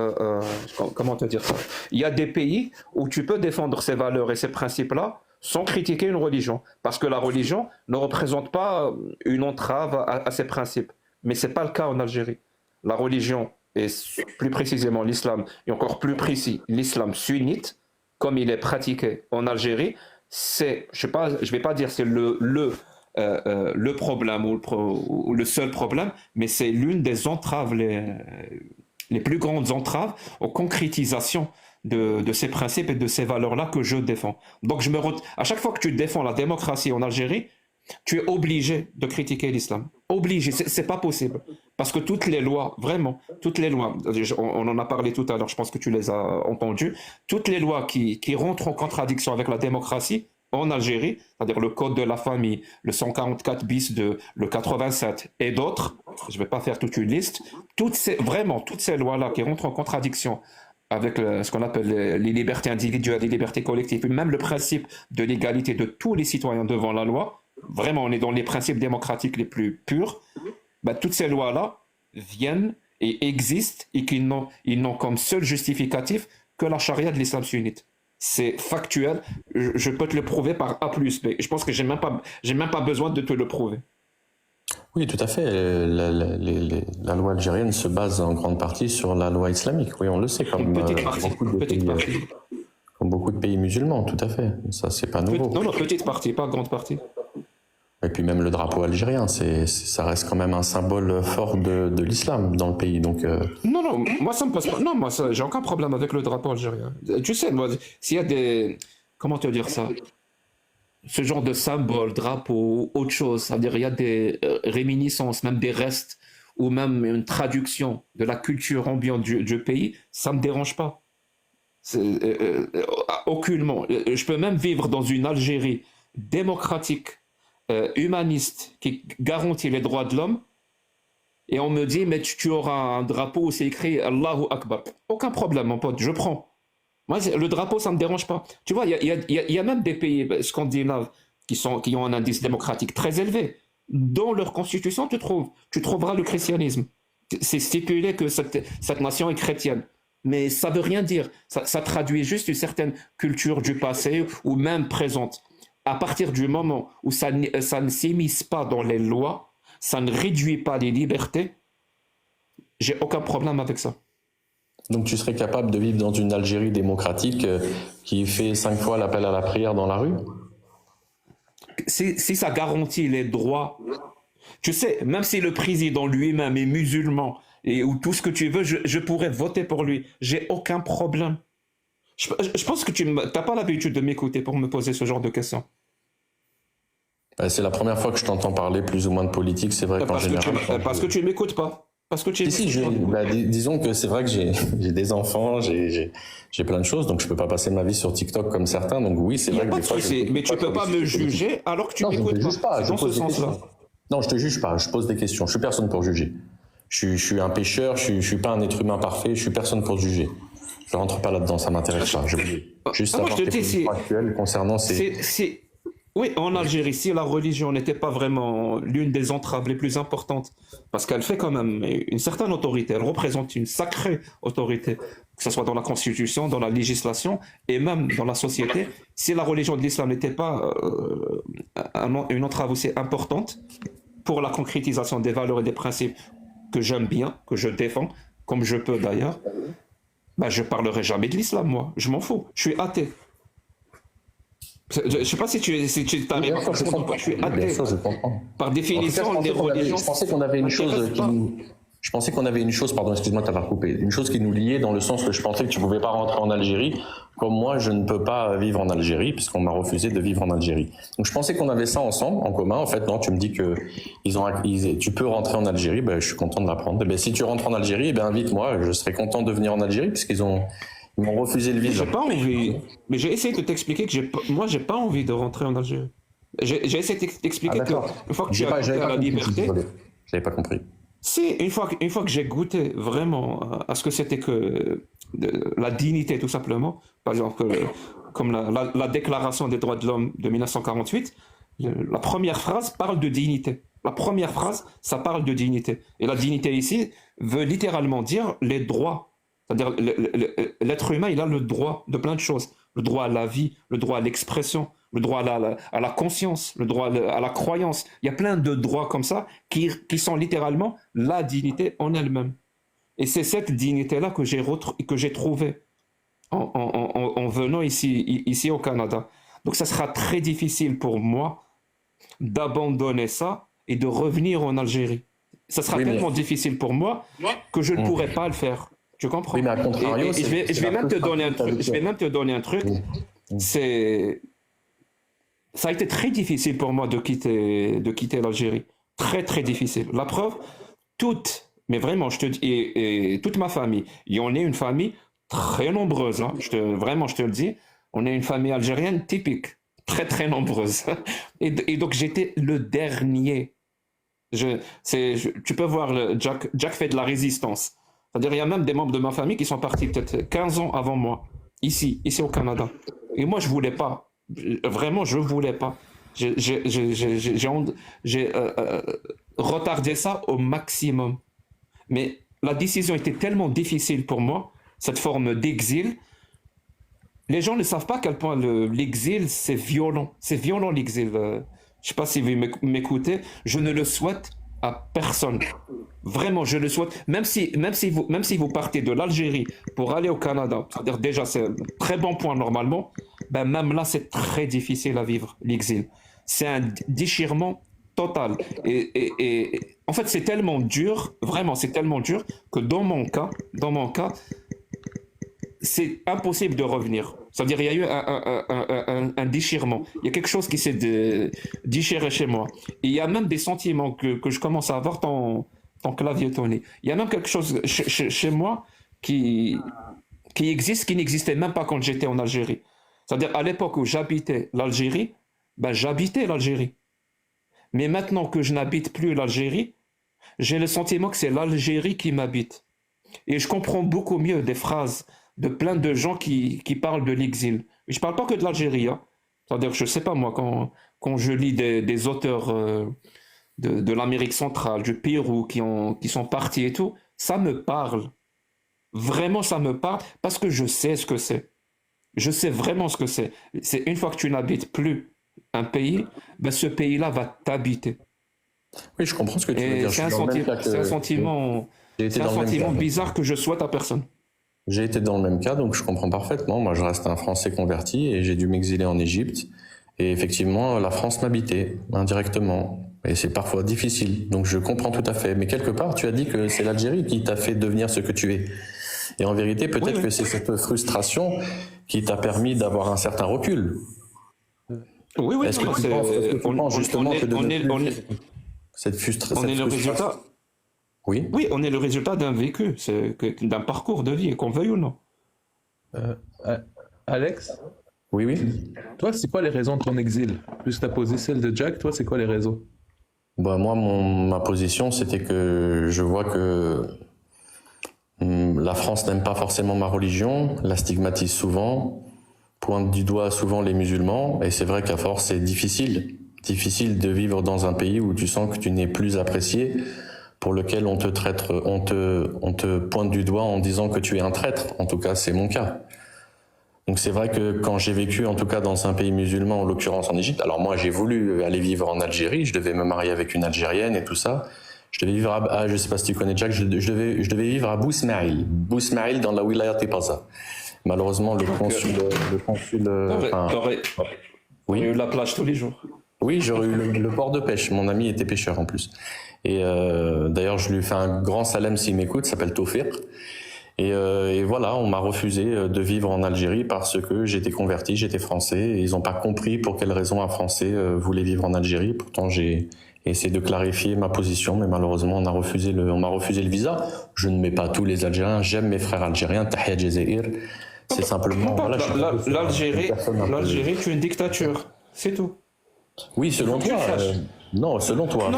comment te dire ça? Il y a des pays où tu peux défendre ces valeurs et ces principes-là sans critiquer une religion. Parce que la religion ne représente pas une entrave à ces principes. Mais ce n'est pas le cas en Algérie. La religion, et plus précisément l'islam, et encore plus précis, l'islam sunnite, comme il est pratiqué en Algérie, c'est, je ne vais pas dire c'est le problème ou le seul problème, mais c'est l'une des entraves, les plus grandes entraves aux concrétisations de ces principes et de ces valeurs-là que je défends. Donc à chaque fois que tu défends la démocratie en Algérie, tu es obligé de critiquer l'islam. Obligé, c'est pas possible. Parce que toutes les lois, vraiment, toutes les lois, on en a parlé tout à l'heure, je pense que tu les as entendues, toutes les lois qui rentrent en contradiction avec la démocratie en Algérie, c'est-à-dire le code de la famille, le 144 bis de le 87 et d'autres, je ne vais pas faire toute une liste, toutes ces lois-là qui rentrent en contradiction avec ce qu'on appelle les libertés individuelles, les libertés collectives, et même le principe de l'égalité de tous les citoyens devant la loi, vraiment on est dans les principes démocratiques les plus purs, bah, toutes ces lois-là viennent et existent et qu'ils n'ont comme seul justificatif que la charia de l'islam sunnite. C'est factuel, je peux te le prouver par A plus B. Je pense que j'ai même pas besoin de te le prouver. Oui, tout à fait. La loi algérienne se base en grande partie sur la loi islamique. Oui, on le sait, comme beaucoup de pays musulmans, tout à fait. Ça, c'est pas nouveau. Non, petite partie, pas grande partie. Et puis même le drapeau algérien, ça reste quand même un symbole fort de l'islam dans le pays. Donc, Non, moi ça me passe pas. Non, moi j'ai aucun problème avec le drapeau algérien. Tu sais, moi, s'il y a des... Comment te dire ça? Ce genre de symbole, drapeau, autre chose, c'est-à-dire il y a des réminiscences, même des restes, ou même une traduction de la culture ambiante du pays, ça me dérange pas. Aucunement. Je peux même vivre dans une Algérie démocratique, humaniste, qui garantit les droits de l'homme, et on me dit, mais tu auras un drapeau où c'est écrit Allahu Akbar. Aucun problème, mon pote, je prends. Moi, le drapeau, ça ne me dérange pas. Tu vois, il y a même des pays scandinaves qui ont un indice démocratique très élevé. Dans leur constitution, tu trouveras le christianisme. C'est stipulé que cette nation est chrétienne. Mais ça ne veut rien dire. Ça traduit juste une certaine culture du passé ou même présente. À partir du moment où ça ne s'immisce pas dans les lois, ça ne réduit pas les libertés, j'ai aucun problème avec ça. donc tu serais capable de vivre dans une Algérie démocratique qui fait 5 fois l'appel à la prière dans la rue? Si ça garantit les droits, tu sais, même si le président lui-même est musulman ou tout ce que tu veux, je pourrais voter pour lui. J'ai aucun problème. Je pense que tu n'as pas l'habitude de m'écouter pour me poser ce genre de questions. C'est la première fois que je t'entends parler plus ou moins de politique, c'est vrai qu'en général... Parce que tu ne m'écoutes pas. Parce que disons que c'est vrai que j'ai des enfants, j'ai plein de choses, donc je peux pas passer ma vie sur TikTok comme certains, donc oui, c'est vrai que des fois... Mais tu peux pas me juger alors que tu m'écoutes pas. Dans ce sens-là. Non, je te juge pas, je pose des questions, je suis personne pour juger. Je suis un pécheur, je suis pas un être humain parfait, je suis personne pour juger. Je rentre pas là-dedans, ça m'intéresse pas. Je veux juste savoir tes positions actuelles concernant ces... Oui, en Algérie, si la religion n'était pas vraiment l'une des entraves les plus importantes, parce qu'elle fait quand même une certaine autorité, elle représente une sacrée autorité, que ce soit dans la constitution, dans la législation et même dans la société, si la religion de l'islam n'était pas une entrave aussi importante pour la concrétisation des valeurs et des principes que j'aime bien, que je défends, comme je peux d'ailleurs, ben, je parlerai jamais de l'islam, moi. Je m'en fous. Je suis athée. Je sais pas si tu t'arrives à comprendre pourquoi je suis Bien athée. sûr, je comprends. Par En tout cas, définition, les religions. je pensais qu'on avait une chose m'intéressent qui pas. nous... Je pensais qu'on avait une chose, pardon, excuse-moi de t'avoir coupé, une chose qui nous liait dans le sens que je pensais que tu pouvais pas rentrer en Algérie, comme moi je ne peux pas vivre en Algérie, puisqu'on m'a refusé de vivre en Algérie. Donc je pensais qu'on avait ça ensemble, en commun. En fait, non, tu me dis que tu peux rentrer en Algérie, ben, je suis content de l'apprendre. Ben, si tu rentres en Algérie, ben, invite-moi, je serais content de venir en Algérie, puisqu'ils m'ont refusé le visa. J'ai pas envie. Mais j'ai essayé de t'expliquer que moi, j'ai pas envie de rentrer en Algérie. J'ai essayé de t'expliquer Ah, que d'accord. une fois que tu as goûté à la liberté, J'avais pas compris. si une fois que j'ai goûté vraiment à ce que c'était que la dignité tout simplement, par exemple comme la Déclaration des droits de l'homme de 1948, la première phrase parle de dignité. La première phrase, ça parle de dignité. Et la dignité ici veut littéralement dire les droits. C'est-à-dire l'être humain, il a le droit de plein de choses. Le droit à la vie, le droit à l'expression, le droit à la conscience, le droit à la croyance. Il y a plein de droits comme ça qui sont littéralement la dignité en elle-même. Et c'est cette dignité-là que j'ai trouvée en venant ici au Canada. Donc ça sera très difficile pour moi d'abandonner ça et de revenir en Algérie. Ça sera tellement difficile pour moi que je ne pourrai pas le faire. Tu comprends? Oui, mais à contrario, et je vais même te donner un truc. Je vais même te donner un truc. Ça a été très difficile pour moi de quitter l'Algérie. Très, très difficile. La preuve, mais vraiment, je te dis, et toute ma famille, et on est une famille très nombreuse, hein, vraiment, je te le dis, on est une famille algérienne typique, très, très nombreuse. Et donc, j'étais le dernier. Tu peux voir, Jack fait de la résistance. C'est-à-dire, il y a même des membres de ma famille qui sont partis peut-être 15 ans avant moi, ici au Canada. Et moi, je voulais pas. Vraiment, je voulais pas. J'ai retardé ça au maximum. Mais la décision était tellement difficile pour moi, cette forme d'exil. Les gens ne savent pas à quel point l'exil, c'est violent. C'est violent, l'exil. Je ne sais pas si vous m'écoutez. Je ne le souhaite à personne. Vraiment, je le souhaite. Même si vous partez de l'Algérie pour aller au Canada, c'est-à-dire déjà, c'est un très bon point normalement, ben même là, c'est très difficile à vivre, l'exil. C'est un déchirement total. Et en fait, c'est tellement dur, vraiment, c'est tellement dur que dans mon cas, c'est impossible de revenir. C'est-à-dire, il y a eu un déchirement. Il y a quelque chose qui s'est déchiré chez moi. Et il y a même des sentiments que je commence à avoir ton clavier, Tony. Il y a même quelque chose chez moi qui existe, qui n'existait même pas quand j'étais en Algérie. C'est-à-dire, à l'époque où j'habitais l'Algérie, ben, j'habitais l'Algérie. Mais maintenant que je n'habite plus l'Algérie, j'ai le sentiment que c'est l'Algérie qui m'habite. Et je comprends beaucoup mieux des phrases de plein de gens qui parlent de l'exil. Je ne parle pas que de l'Algérie. Hein. C'est-à-dire, je ne sais pas moi, quand je lis des auteurs de l'Amérique centrale, du Pérou, qui sont partis et tout, ça me parle. Vraiment, ça me parle parce que je sais ce que c'est. Je sais vraiment ce que c'est. C'est une fois que tu n'habites plus un pays, ben ce pays-là va t'habiter. Oui, je comprends ce que tu veux dire. C'est un sentiment bizarre que je souhaite à personne. J'ai été dans le même cas, donc je comprends parfaitement. Moi, je reste un Français converti et j'ai dû m'exiler en Égypte. Et effectivement, la France m'habitait indirectement. Et c'est parfois difficile. Donc je comprends tout à fait. Mais quelque part, tu as dit que c'est l'Algérie qui t'a fait devenir ce que tu es. Et en vérité, peut-être que c'est cette frustration qui t'a permis d'avoir un certain recul. Oui. Est-ce que tu penses justement que cette frustration... On est le résultat... Oui. Oui, on est le résultat d'un vécu, d'un parcours de vie, qu'on veuille ou non. Alex? Oui. Toi, c'est quoi les raisons de ton exil? Puisque tu as posé celle de Jack, toi, c'est quoi les raisons? Bah, moi, ma position, c'était que je vois que la France n'aime pas forcément ma religion, la stigmatise souvent, pointe du doigt souvent les musulmans, et c'est vrai qu'à force, c'est difficile de vivre dans un pays où tu sens que tu n'es plus apprécié, pour lequel on te pointe du doigt en disant que tu es un traître. En tout cas, c'est mon cas. Donc c'est vrai que quand j'ai vécu, en tout cas dans un pays musulman, en l'occurrence en Égypte, alors moi j'ai voulu aller vivre en Algérie, je devais me marier avec une Algérienne et tout ça, Je devais vivre je sais pas si tu connais Jack, je devais vivre à Bousmaïl dans la wilaya Tipaza. Malheureusement, le consul, oui, eu la plage tous les jours. Oui, j'aurais eu le port de pêche. Mon ami était pêcheur en plus. Et d'ailleurs, je lui fais un grand salam s'il m'écoute, il s'appelle Tawfiq. Et voilà, on m'a refusé de vivre en Algérie parce que j'étais converti, j'étais français. Et ils n'ont pas compris pour quelle raison un Français voulait vivre en Algérie. Pourtant, j'ai essayé de clarifier ma position, mais malheureusement, on m'a refusé le visa. Je ne mets pas tous les Algériens, j'aime mes frères algériens. Tahia Jazair. C'est simplement... Voilà, l'Algérie est une dictature, c'est tout. Oui, selon toi. Non, selon toi.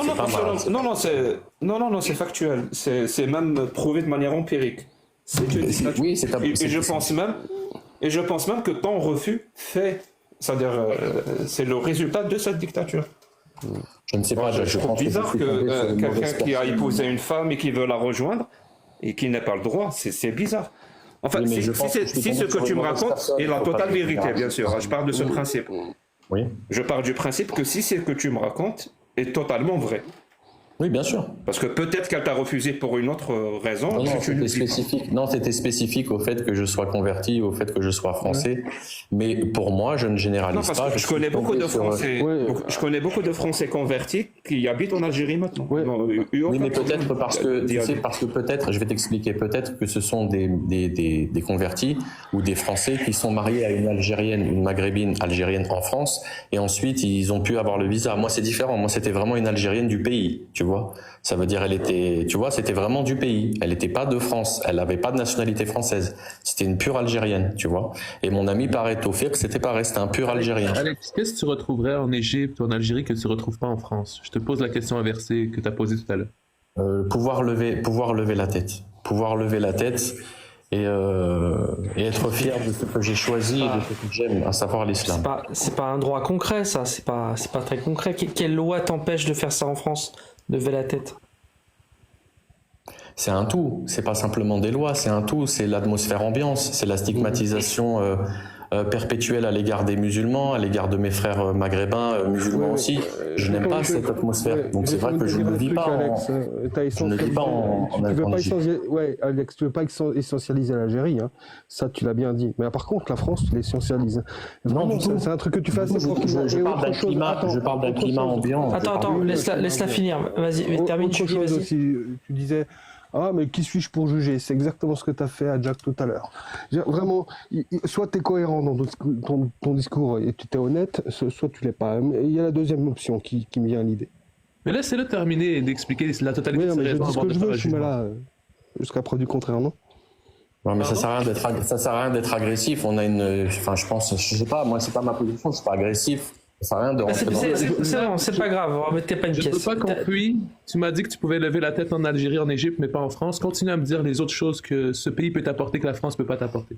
Non, c'est factuel. C'est même prouvé de manière empirique. C'est une dictature. Oui, c'est et je pense même que ton refus c'est-à-dire, c'est le résultat de cette dictature. Je ne sais pas. Je trouve bizarre que quelqu'un qui a épousé une femme et qui veut la rejoindre et qui n'a pas le droit, c'est bizarre. En fait, si ce que tu me racontes est la totale vérité, bien sûr, je parle de ce principe. Oui. Je pars du principe que si ce que tu me racontes est totalement vrai. Oui, bien sûr. Parce que peut-être qu'elle t'a refusé pour une autre raison. Non, c'était spécifique au fait que je sois converti, au fait que je sois français. Mais pour moi, je ne généralise pas. Je connais beaucoup de Français. Je connais beaucoup de Français convertis qui habitent en Algérie maintenant. Oui, mais peut-être parce que peut-être, je vais t'expliquer, peut-être que ce sont des convertis ou des Français qui sont mariés à une Algérienne, une Maghrébine algérienne en France, et ensuite ils ont pu avoir le visa. Moi, c'est différent. Moi, c'était vraiment une Algérienne du pays. Tu vois, ça veut dire c'était vraiment du pays. Elle n'était pas de France. Elle n'avait pas de nationalité française. C'était une pure Algérienne, tu vois. Et mon ami Tawfiq, c'était pareil, c'était un pur Algérien. Alex, qu'est-ce que tu retrouverais en Égypte ou en Algérie que tu ne retrouves pas en France? Je te pose la question inversée que tu as posée tout à l'heure. Pouvoir lever la tête. Pouvoir lever la tête et être fier de ce que j'ai choisi et de ce que j'aime, à savoir l'islam. C'est pas un droit concret, ça. C'est pas très concret. Quelle loi t'empêche de faire ça en France? Lever la tête. C'est un tout, c'est pas simplement des lois, c'est un tout, c'est l'atmosphère ambiance, c'est la stigmatisation perpétuelle à l'égard des musulmans, à l'égard de mes frères maghrébins musulmans aussi. Je n'aime pas cette atmosphère, donc c'est vrai que je ne vis pas en Alex, tu veux pas essentialiser l'Algérie, hein. Ça tu l'as bien dit. Mais par contre, la France, tu l'essentialises. Vraiment, c'est un truc que tu fais assez tranquillement. Je parle d'un climat ambiant. Attends, laisse-la finir. Vas-y, termine. Autre chose aussi, tu disais... Ah, mais qui suis-je pour juger? C'est exactement ce que tu as fait à Jack tout à l'heure. Vraiment, soit tu es cohérent dans ton discours et tu es honnête, soit tu l'es pas. Il y a la deuxième option qui me vient à l'idée. Mais laissez-le terminer et d'expliquer la totalité de ses raisons. Je dis ce que je veux, je suis là jusqu'à preuve du contraire, non? Non, mais ça sert à rien d'être agressif. On a je pense, je sais pas, moi c'est pas ma position, je suis pas agressif. Ça sert à rien de rentrer dans... C'est pas grave, remettez pas une pièce. Je ne veux pas qu'on fuit. Tu m'as dit que tu pouvais lever la tête en Algérie, en Égypte, mais pas en France. Continue à me dire les autres choses que ce pays peut t'apporter que la France peut pas t'apporter.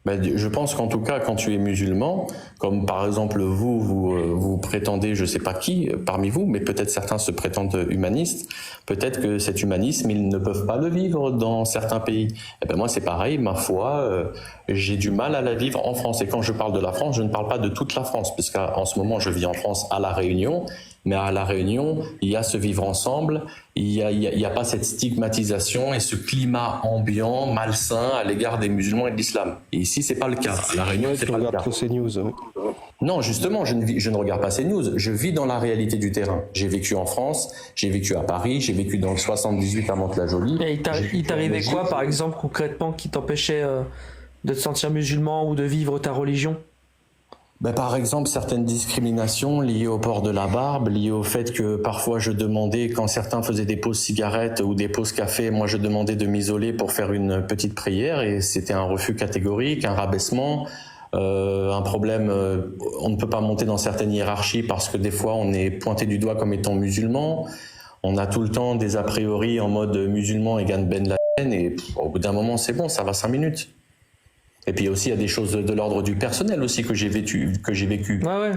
Je pense qu'en tout cas, quand tu es musulman, comme par exemple vous prétendez, je sais pas qui parmi vous, mais peut-être certains se prétendent humanistes, peut-être que cet humanisme, ils ne peuvent pas le vivre dans certains pays. Et ben moi, c'est pareil, ma foi, j'ai du mal à la vivre en France. Et quand je parle de la France, je ne parle pas de toute la France, puisqu'en ce moment, je vis en France à La Réunion, mais à La Réunion, il y a ce vivre ensemble, il y a pas cette stigmatisation et ce climat ambiant, malsain à l'égard des musulmans et de l'islam. Et ici, c'est pas le cas. À La Réunion, c'est pas le cas. Trop ces news, hein. Non, justement, je ne regarde pas ces news. Je vis dans la réalité du terrain. J'ai vécu en France, j'ai vécu à Paris, j'ai vécu dans le 78 à Mantes-la-Jolie. Et il t'arrivait quoi, par exemple, concrètement, qui t'empêchait de te sentir musulman ou de vivre ta religion? Par exemple, certaines discriminations liées au port de la barbe, liées au fait que parfois je demandais, quand certains faisaient des pauses cigarettes ou des pauses café, moi je demandais de m'isoler pour faire une petite prière et c'était un refus catégorique, un rabaissement, un problème, on ne peut pas monter dans certaines hiérarchies parce que des fois on est pointé du doigt comme étant musulman, on a tout le temps des a priori en mode musulman égale Ben Laden et au bout d'un moment c'est bon, ça va 5 minutes. Et puis aussi, il y a des choses de l'ordre du personnel aussi que j'ai vécu. Ouais.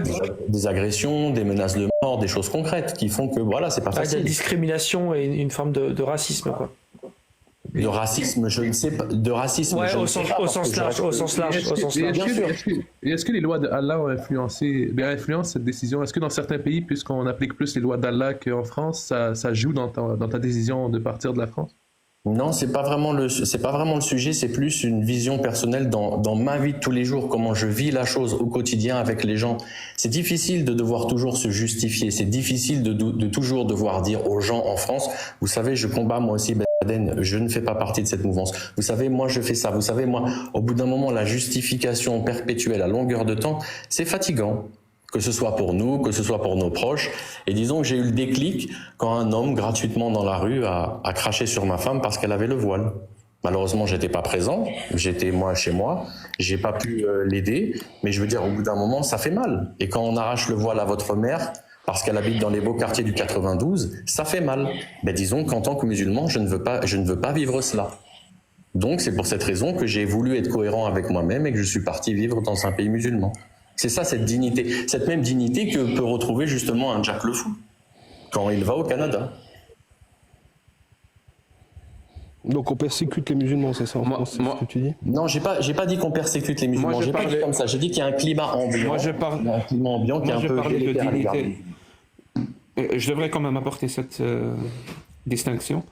Des agressions, des menaces de mort, des choses concrètes qui font que voilà, c'est pas facile. Il y a discrimination et une forme de racisme, quoi. De racisme, je ne sais pas. De racisme, Ouais, je au ne sais sens, pas, au parce sens que je large, reste- au sens large, au sens large. Bien sûr. Est-ce que les lois d'Allah ont influencent cette décision? Est-ce que dans certains pays, puisqu'on applique plus les lois d'Allah qu'en France, ça joue dans ta décision de partir de la France? Non, c'est pas vraiment le sujet, c'est plus une vision personnelle dans ma vie de tous les jours, comment je vis la chose au quotidien avec les gens. C'est difficile de devoir toujours se justifier, c'est difficile de toujours devoir dire aux gens en France, vous savez, je combats moi aussi Ben Laden, je ne fais pas partie de cette mouvance. Vous savez, moi je fais ça. Vous savez, moi, au bout d'un moment, la justification perpétuelle à longueur de temps, c'est fatigant. Que ce soit pour nous, que ce soit pour nos proches. Et disons que j'ai eu le déclic quand un homme, gratuitement dans la rue, a craché sur ma femme parce qu'elle avait le voile. Malheureusement, j'étais pas présent, j'étais moi chez moi, j'ai pas pu l'aider, mais je veux dire, au bout d'un moment, ça fait mal. Et quand on arrache le voile à votre mère, parce qu'elle habite dans les beaux quartiers du 92, ça fait mal. Ben disons qu'en tant que musulman, je ne veux pas vivre cela. Donc c'est pour cette raison que j'ai voulu être cohérent avec moi-même et que je suis parti vivre dans un pays musulman. C'est ça, cette dignité, cette même dignité que peut retrouver justement un Jack le Fou quand il va au Canada. Donc on persécute les musulmans, c'est ça en Moi- France, c'est moi- ce que tu dis? Non, j'ai pas dit qu'on persécute les musulmans. Moi, J'ai pas dit comme ça. J'ai dit qu'il y a un climat ambiant. Moi, je Il y a un climat ambiant qui est Moi, un je peu parlais de délétère à l'égard des dignité. Je devrais quand même apporter cette distinction.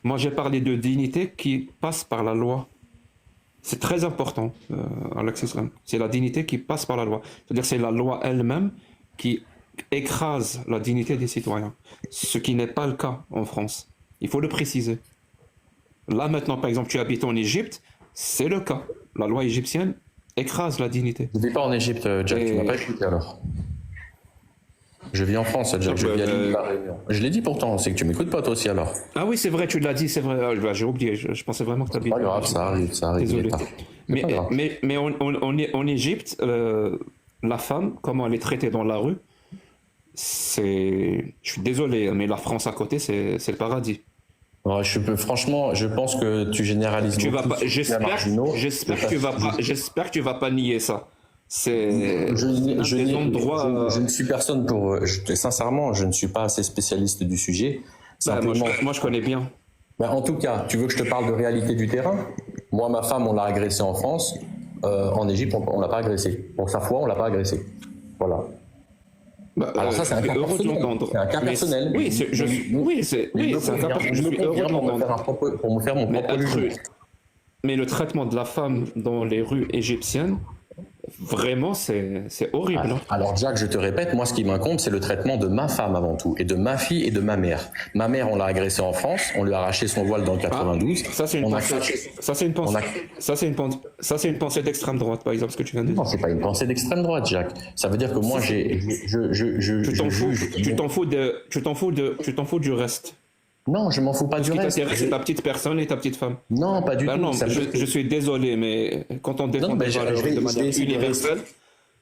Moi, j'ai parlé de dignité qui passe par la loi. C'est très important, Alex Islam. C'est la dignité qui passe par la loi. C'est-à-dire c'est la loi elle-même qui écrase la dignité des citoyens. Ce qui n'est pas le cas en France. Il faut le préciser. Là maintenant, par exemple, tu habites en Égypte, c'est le cas. La loi égyptienne écrase la dignité. Je ne vis pas en Égypte, Jack. Tu Et- m'as pas écouté alors. Je vis en France, Jack. Je vis à l'île de la Réunion. Je l'ai dit pourtant. C'est que tu m'écoutes pas toi aussi alors. Ah oui, c'est vrai, tu l'as dit, c'est vrai. Ah, bah, j'ai oublié, je pensais vraiment que tu C'est habites. pas grave, ça arrive, ça arrive. Désolé. il est tard. C'est Mais, pas grave. mais en Égypte, la femme, comment elle est traitée dans la rue, c'est. Je suis désolé, mais la France à côté, c'est le paradis. Ouais, franchement, je pense que tu généralises Tu vas beaucoup pas, sur les marginaux. j'espère que tu vas pas nier ça. C'est Je endroits. ne suis personne pour. Sincèrement, je ne suis pas assez spécialiste du sujet. Bah, Simplement. moi, je connais bien. Ben, en tout cas, tu veux que je te parle de réalité du terrain? Moi, ma femme, on l'a agressée en France. En Égypte, on l'a pas agressée. Pour sa foi, on l'a pas agressée. Voilà. Bah, Alors ça, c'est un je suis cas heureux de personnel. l'entendre. C'est un cas Mais personnel. Oui, c'est un cas. Je suis heureux de l'entendre. Pour me faire mon Mais propre jugement. Mais le traitement de la femme dans les rues égyptiennes, vraiment, c'est horrible. hein. Alors Jack, je te répète, moi ce qui m'incombe, c'est le traitement de ma femme avant tout, et de ma fille et de ma mère. Ma mère, on l'a agressée en France, on lui a arraché son voile dans le 92. Ça, c'est une On a pensée. craché- Ça, c'est une pensée. on a- Ça, c'est une pensée d'extrême droite, par exemple, ce que tu viens de dire. Non, c'est pas une pensée d'extrême droite, Jack. Ça veut dire que moi, Tu t'en fous. juge- Tu t'en fous du reste. Non, je m'en fous pas Ce du qui reste. t'intéresse, c'est ta petite personne et ta petite femme. Non, pas du Ben tout. non, Ça veut dire que- je suis désolé, mais quand on défend Non, des ben, valeurs je vais de manière essayer de universelle,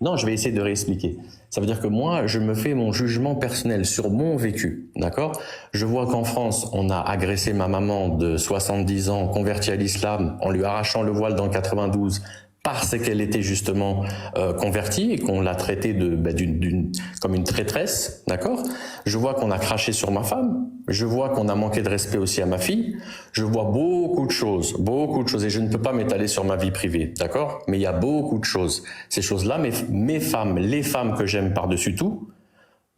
Non, je vais essayer de réexpliquer. Ça veut dire que moi, je me fais mon jugement personnel sur mon vécu, d'accord? Je vois qu'en France, on a agressé ma maman de 70 ans, convertie à l'islam, en lui arrachant le voile dans le 92, parce qu'elle était justement convertie et qu'on l'a traitée comme une traîtresse, d'accord? Je vois qu'on a craché sur ma femme, je vois qu'on a manqué de respect aussi à ma fille, je vois beaucoup de choses, et je ne peux pas m'étaler sur ma vie privée, d'accord? Mais il y a beaucoup de choses. Ces choses-là, mes femmes, les femmes que j'aime par-dessus tout,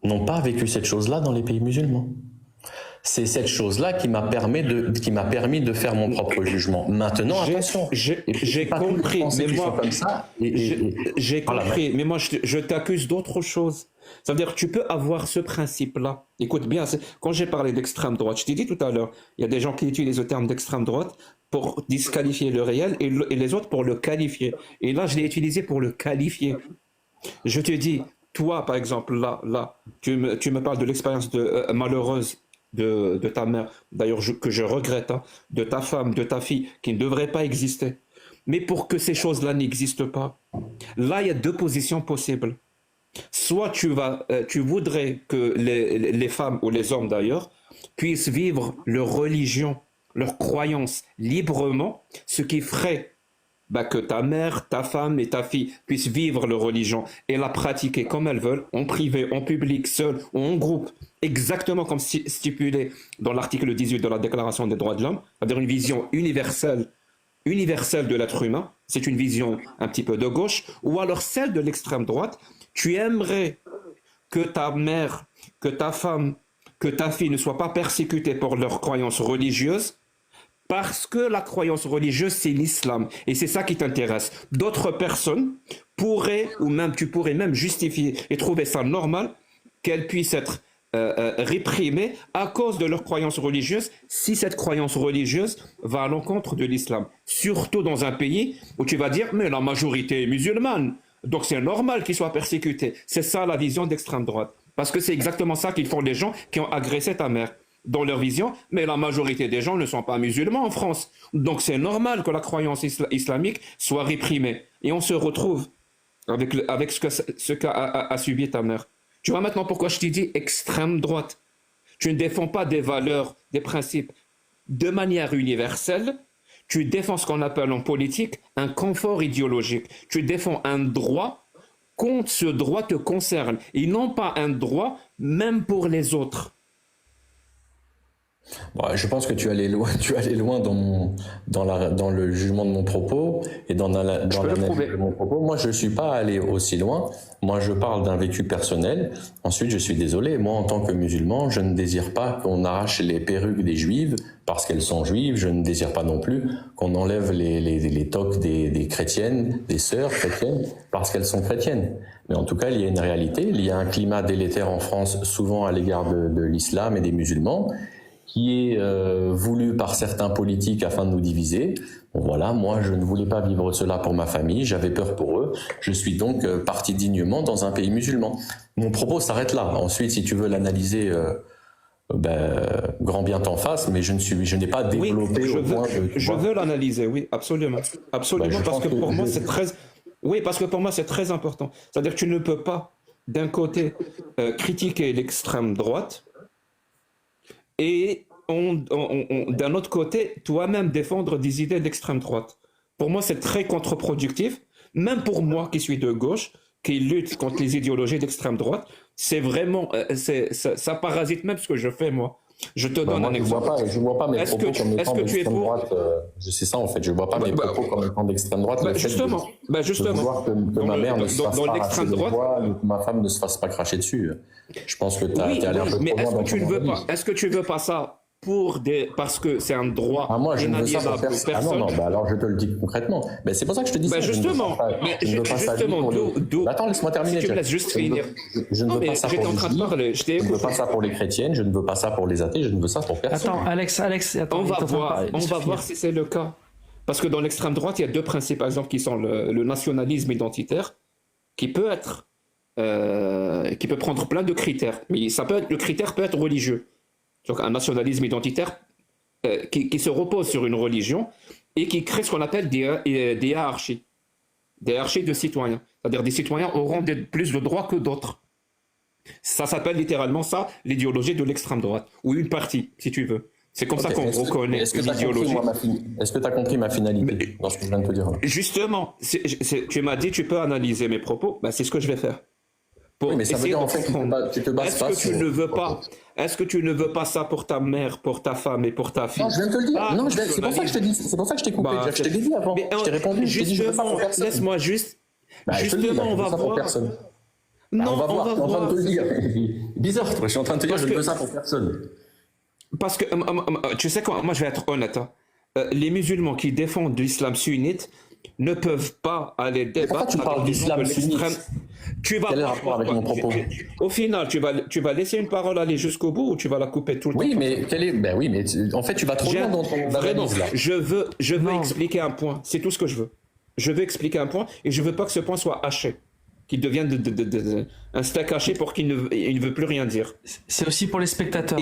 n'ont pas vécu cette chose-là dans les pays musulmans. C'est cette chose-là qui m'a permis de faire mon propre jugement. Maintenant, attention. j'ai Pas toutes les compris, Français mais qui moi, sont comme ça. j'ai Voilà, compris, mais moi, je t'accuse d'autre chose. Ça veut dire que tu peux avoir ce principe-là. Écoute bien, quand j'ai parlé d'extrême droite, je t'ai dit tout à l'heure, il y a des gens qui utilisent le terme d'extrême droite pour disqualifier le réel et les autres pour le qualifier. Et là, je l'ai utilisé pour le qualifier. Je te dis, toi, par exemple, là, tu me parles de l'expérience malheureuse de ta mère, d'ailleurs que je regrette, hein, de ta femme, de ta fille, qui ne devrait pas exister. Mais pour que ces choses-là n'existent pas, là, il y a deux positions possibles. Soit tu voudrais que les femmes, ou les hommes d'ailleurs, puissent vivre leur religion, leur croyance librement, ce qui ferait bah, que ta mère, ta femme et ta fille puissent vivre leur religion et la pratiquer comme elles veulent, en privé, en public, seul ou en groupe, exactement comme stipulé dans l'article 18 de la Déclaration des droits de l'homme, c'est-à-dire une vision universelle de l'être humain, c'est une vision un petit peu de gauche, ou alors celle de l'extrême droite, tu aimerais que ta mère, que ta femme, que ta fille ne soient pas persécutées pour leurs croyances religieuses, parce que la croyance religieuse, c'est l'islam. Et c'est ça qui t'intéresse. D'autres personnes pourraient, ou même tu pourrais même justifier et trouver ça normal, qu'elles puissent être réprimées à cause de leur croyance religieuse, si cette croyance religieuse va à l'encontre de l'islam. Surtout dans un pays où tu vas dire, mais la majorité est musulmane, donc c'est normal qu'ils soient persécutés. C'est ça la vision d'extrême droite. Parce que c'est exactement ça qu'ils font les gens qui ont agressé ta mère. Dans leur vision, mais la majorité des gens ne sont pas musulmans en France. Donc c'est normal que la croyance islamique soit réprimée. Et on se retrouve avec ce qu'a subi ta mère. Tu vois maintenant pourquoi je t'ai dit extrême droite. Tu ne défends pas des valeurs, des principes de manière universelle. Tu défends ce qu'on appelle en politique un confort idéologique. Tu défends un droit quand ce droit te concerne. Et non pas un droit même pour les autres. Bon, je pense que tu allais loin dans le jugement de mon propos et dans l'analyse de mon propos. Moi, je suis pas allé aussi loin. Moi, je parle d'un vécu personnel. Ensuite, je suis désolé. Moi, en tant que musulman, je ne désire pas qu'on arrache les perruques des juives parce qu'elles sont juives. Je ne désire pas non plus qu'on enlève les toques des chrétiennes, des sœurs chrétiennes parce qu'elles sont chrétiennes. Mais en tout cas, il y a une réalité. Il y a un climat délétère en France, souvent à l'égard de l'islam et des musulmans, qui est voulu par certains politiques afin de nous diviser. Bon, voilà, moi je ne voulais pas vivre cela pour ma famille, j'avais peur pour eux, je suis donc parti dignement dans un pays musulman. Mon propos s'arrête là. Ensuite, si tu veux l'analyser, grand bien t'en fasse, mais je n'ai pas développé au point de... Je veux l'analyser, oui, absolument. Absolument, parce que pour moi c'est très... Oui, parce que pour moi c'est très important. C'est-à-dire que tu ne peux pas, d'un côté, critiquer l'extrême droite, et d'un autre côté, toi-même défendre des idées d'extrême droite. Pour moi, c'est très contre-productif, même pour moi qui suis de gauche, qui lutte contre les idéologies d'extrême droite, c'est vraiment, ça parasite même ce que je fais, moi. Je te donne un exemple. Je vois pas mes propos comme étant d'extrême droite. Je sais ça en fait. Je vois pas mes propos comme étant d'extrême droite. Justement. De vouloir que ma mère ne se fasse pas arracher les voiles ou que ma femme ne se fasse pas cracher dessus. Je pense que tu as l'air de mais est-ce que tu veux pas ça parce que c'est un droit moi, je ne veux ça pour personne. Non, alors je te le dis concrètement. C'est pour ça que je te dis ça. Justement. Attends, laisse-moi terminer. Si tu me laisses juste finir. Je ne veux pas ça pour les juifs. Je ne veux pas ça pour les chrétiennes. Je ne veux pas ça pour les athées. Je ne veux ça pour personne. Attends, Alex, attends. On va voir si c'est le cas. Parce que dans l'extrême droite, il y a deux principes, par exemple, qui sont le nationalisme identitaire, qui peut prendre plein de critères. Mais le critère peut être religieux. Donc un nationalisme identitaire qui se repose sur une religion et qui crée ce qu'on appelle des hiérarchies de citoyens. C'est-à-dire des citoyens auront plus de droits que d'autres. Ça s'appelle littéralement ça, l'idéologie de l'extrême droite, ou une partie, si tu veux. C'est comme ça qu'on reconnaît l'idéologie. Est-ce que tu as compris ma finalité dans ce que je viens de te dire? Justement, tu m'as dit tu peux analyser mes propos, c'est ce que je vais faire. Mais ça veut dire en fait que tu te bases pas sur... Est-ce que tu ne veux pas ça pour ta mère, pour ta femme et pour ta fille? Non, je viens de te le dire. C'est pour ça que je te dis. C'est pour ça que je t'ai coupé. Je t'ai dit avant. Je t'ai répondu. Je t'ai dit je veux ça pour personne. Laisse-moi juste. Justement, on va voir. Non, on va voir. Je suis en train de te le dire. Bizarre. Je suis en train de te dire je ne veux ça pour personne. Parce que tu sais quoi, moi je vais être honnête. Les musulmans qui défendent l'islam sunnite ne peuvent pas aller débattre. Pourquoi tu parles d'islam sunnite? Quel est le rapport avec mon propos? Au final, tu vas laisser une parole aller jusqu'au bout ou tu vas la couper tout le temps? Mais en fait, tu vas trop loin dans ton analyse là. Je veux expliquer un point. C'est tout ce que je veux. Je veux expliquer un point et je veux pas que ce point soit haché, qu'il devienne un steak haché pour qu'il ne veut plus rien dire. C'est aussi pour les spectateurs.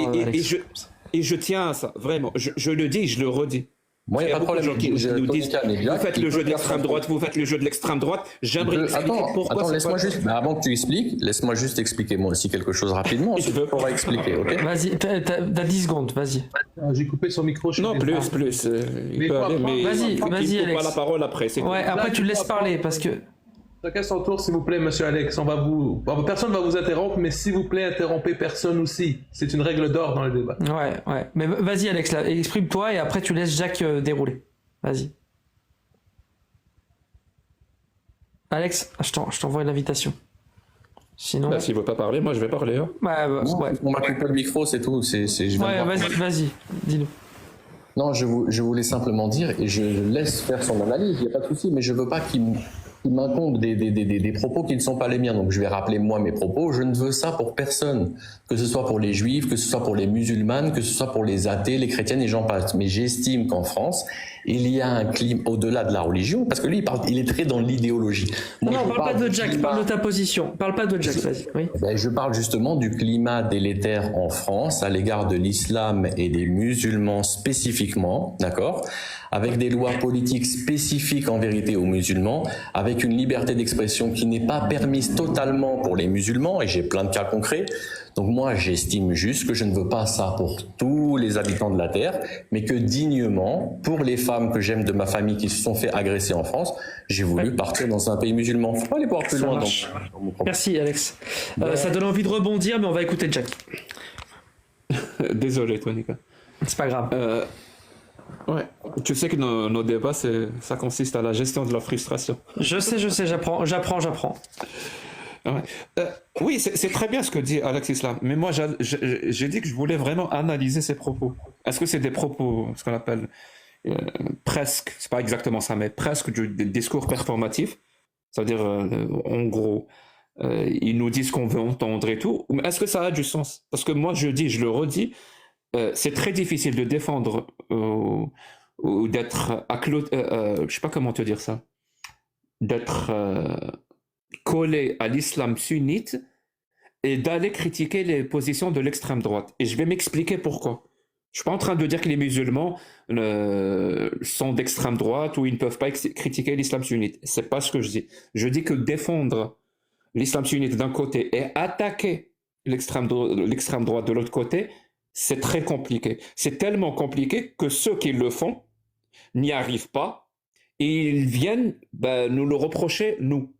Et je tiens à ça, vraiment. Je le dis, je le redis. Moi, il n'y a pas de problème. Gens qui nous disent, Tonika, vous faites le jeu de l'extrême droite, vous faites le jeu de l'extrême droite. J'aimerais expliquer pourquoi. Attends, c'est laisse-moi pas- juste, avant que tu expliques, laisse-moi juste expliquer moi aussi quelque chose rapidement. Je veux On va expliquer, ok? Vas-y, t'as 10 secondes, vas-y. Ah, j'ai coupé son micro. je suis Non, désolé. plus. Il Mais peut quoi, aller, mais vas-y, il faut vas-y, pas Alex. la parole après. C'est Ouais, après tu le laisses parler parce que. Chacun son tour, s'il vous plaît, monsieur Alex. Personne ne va vous interrompre, mais s'il vous plaît, interrompez personne aussi. C'est une règle d'or dans le débat. Ouais. Mais vas-y, Alex, là, exprime-toi et après tu laisses Jacques dérouler. Vas-y. Alex, je t'envoie l'invitation. Sinon. Bah, s'il veut pas parler, moi je vais parler. Hein. Ouais. On m'a coupé le micro, c'est tout. Je viens de Ouais, voir. vas-y, dis-nous. Non, je voulais simplement dire, et je laisse faire son analyse, il n'y a pas de souci, mais je ne veux pas qu'il m'incombe des propos qui ne sont pas les miens. Donc je vais rappeler moi mes propos. Je ne veux ça pour personne, que ce soit pour les juifs, que ce soit pour les musulmanes, que ce soit pour les athées, les chrétiennes et j'en passe. Mais j'estime qu'en France, il y a un climat au-delà de la religion, parce que lui, il est très dans l'idéologie. Moi, Non, je parle pas de Jack, climat- parle de ta position. Parle pas de Jack, vas-y. Oui. Ben, je parle justement du climat délétère en France à l'égard de l'islam et des musulmans spécifiquement, d'accord, avec des lois politiques spécifiques en vérité aux musulmans, avec une liberté d'expression qui n'est pas permise totalement pour les musulmans, et j'ai plein de cas concrets. Donc moi, j'estime juste que je ne veux pas ça pour tous les habitants de la Terre, mais que dignement, pour les femmes que j'aime de ma famille qui se sont fait agresser en France, j'ai voulu partir dans un pays musulman. Faut pas aller voir plus Ça loin marche. dans mon propos. Merci, Alex. Ça donne envie de rebondir, mais on va écouter Jack. Désolé, Tonika. C'est pas grave. Ouais. Tu sais que nos débats, ça consiste à la gestion de la frustration. Je sais, j'apprends. Ouais. Oui, c'est très bien ce que dit Alex Islam, mais moi j'ai dit que je voulais vraiment analyser ses propos. Est-ce que c'est des propos, ce qu'on appelle presque, c'est pas exactement ça, mais presque des discours performatifs, c'est-à-dire en gros, ils nous disent qu'on veut entendre et tout, mais est-ce que ça a du sens? Parce que moi je le redis, c'est très difficile de défendre ou d'être je sais pas comment te dire ça, d'être collé à l'islam sunnite et d'aller critiquer les positions de l'extrême droite. Et je vais m'expliquer pourquoi. Je suis pas en train de dire que les musulmans sont d'extrême droite ou ils ne peuvent pas critiquer l'islam sunnite. C'est pas ce que je dis. Je dis que défendre l'islam sunnite d'un côté et attaquer l'extrême droite de l'autre côté, c'est très compliqué. C'est tellement compliqué que ceux qui le font n'y arrivent pas et ils viennent nous le reprocher, nous,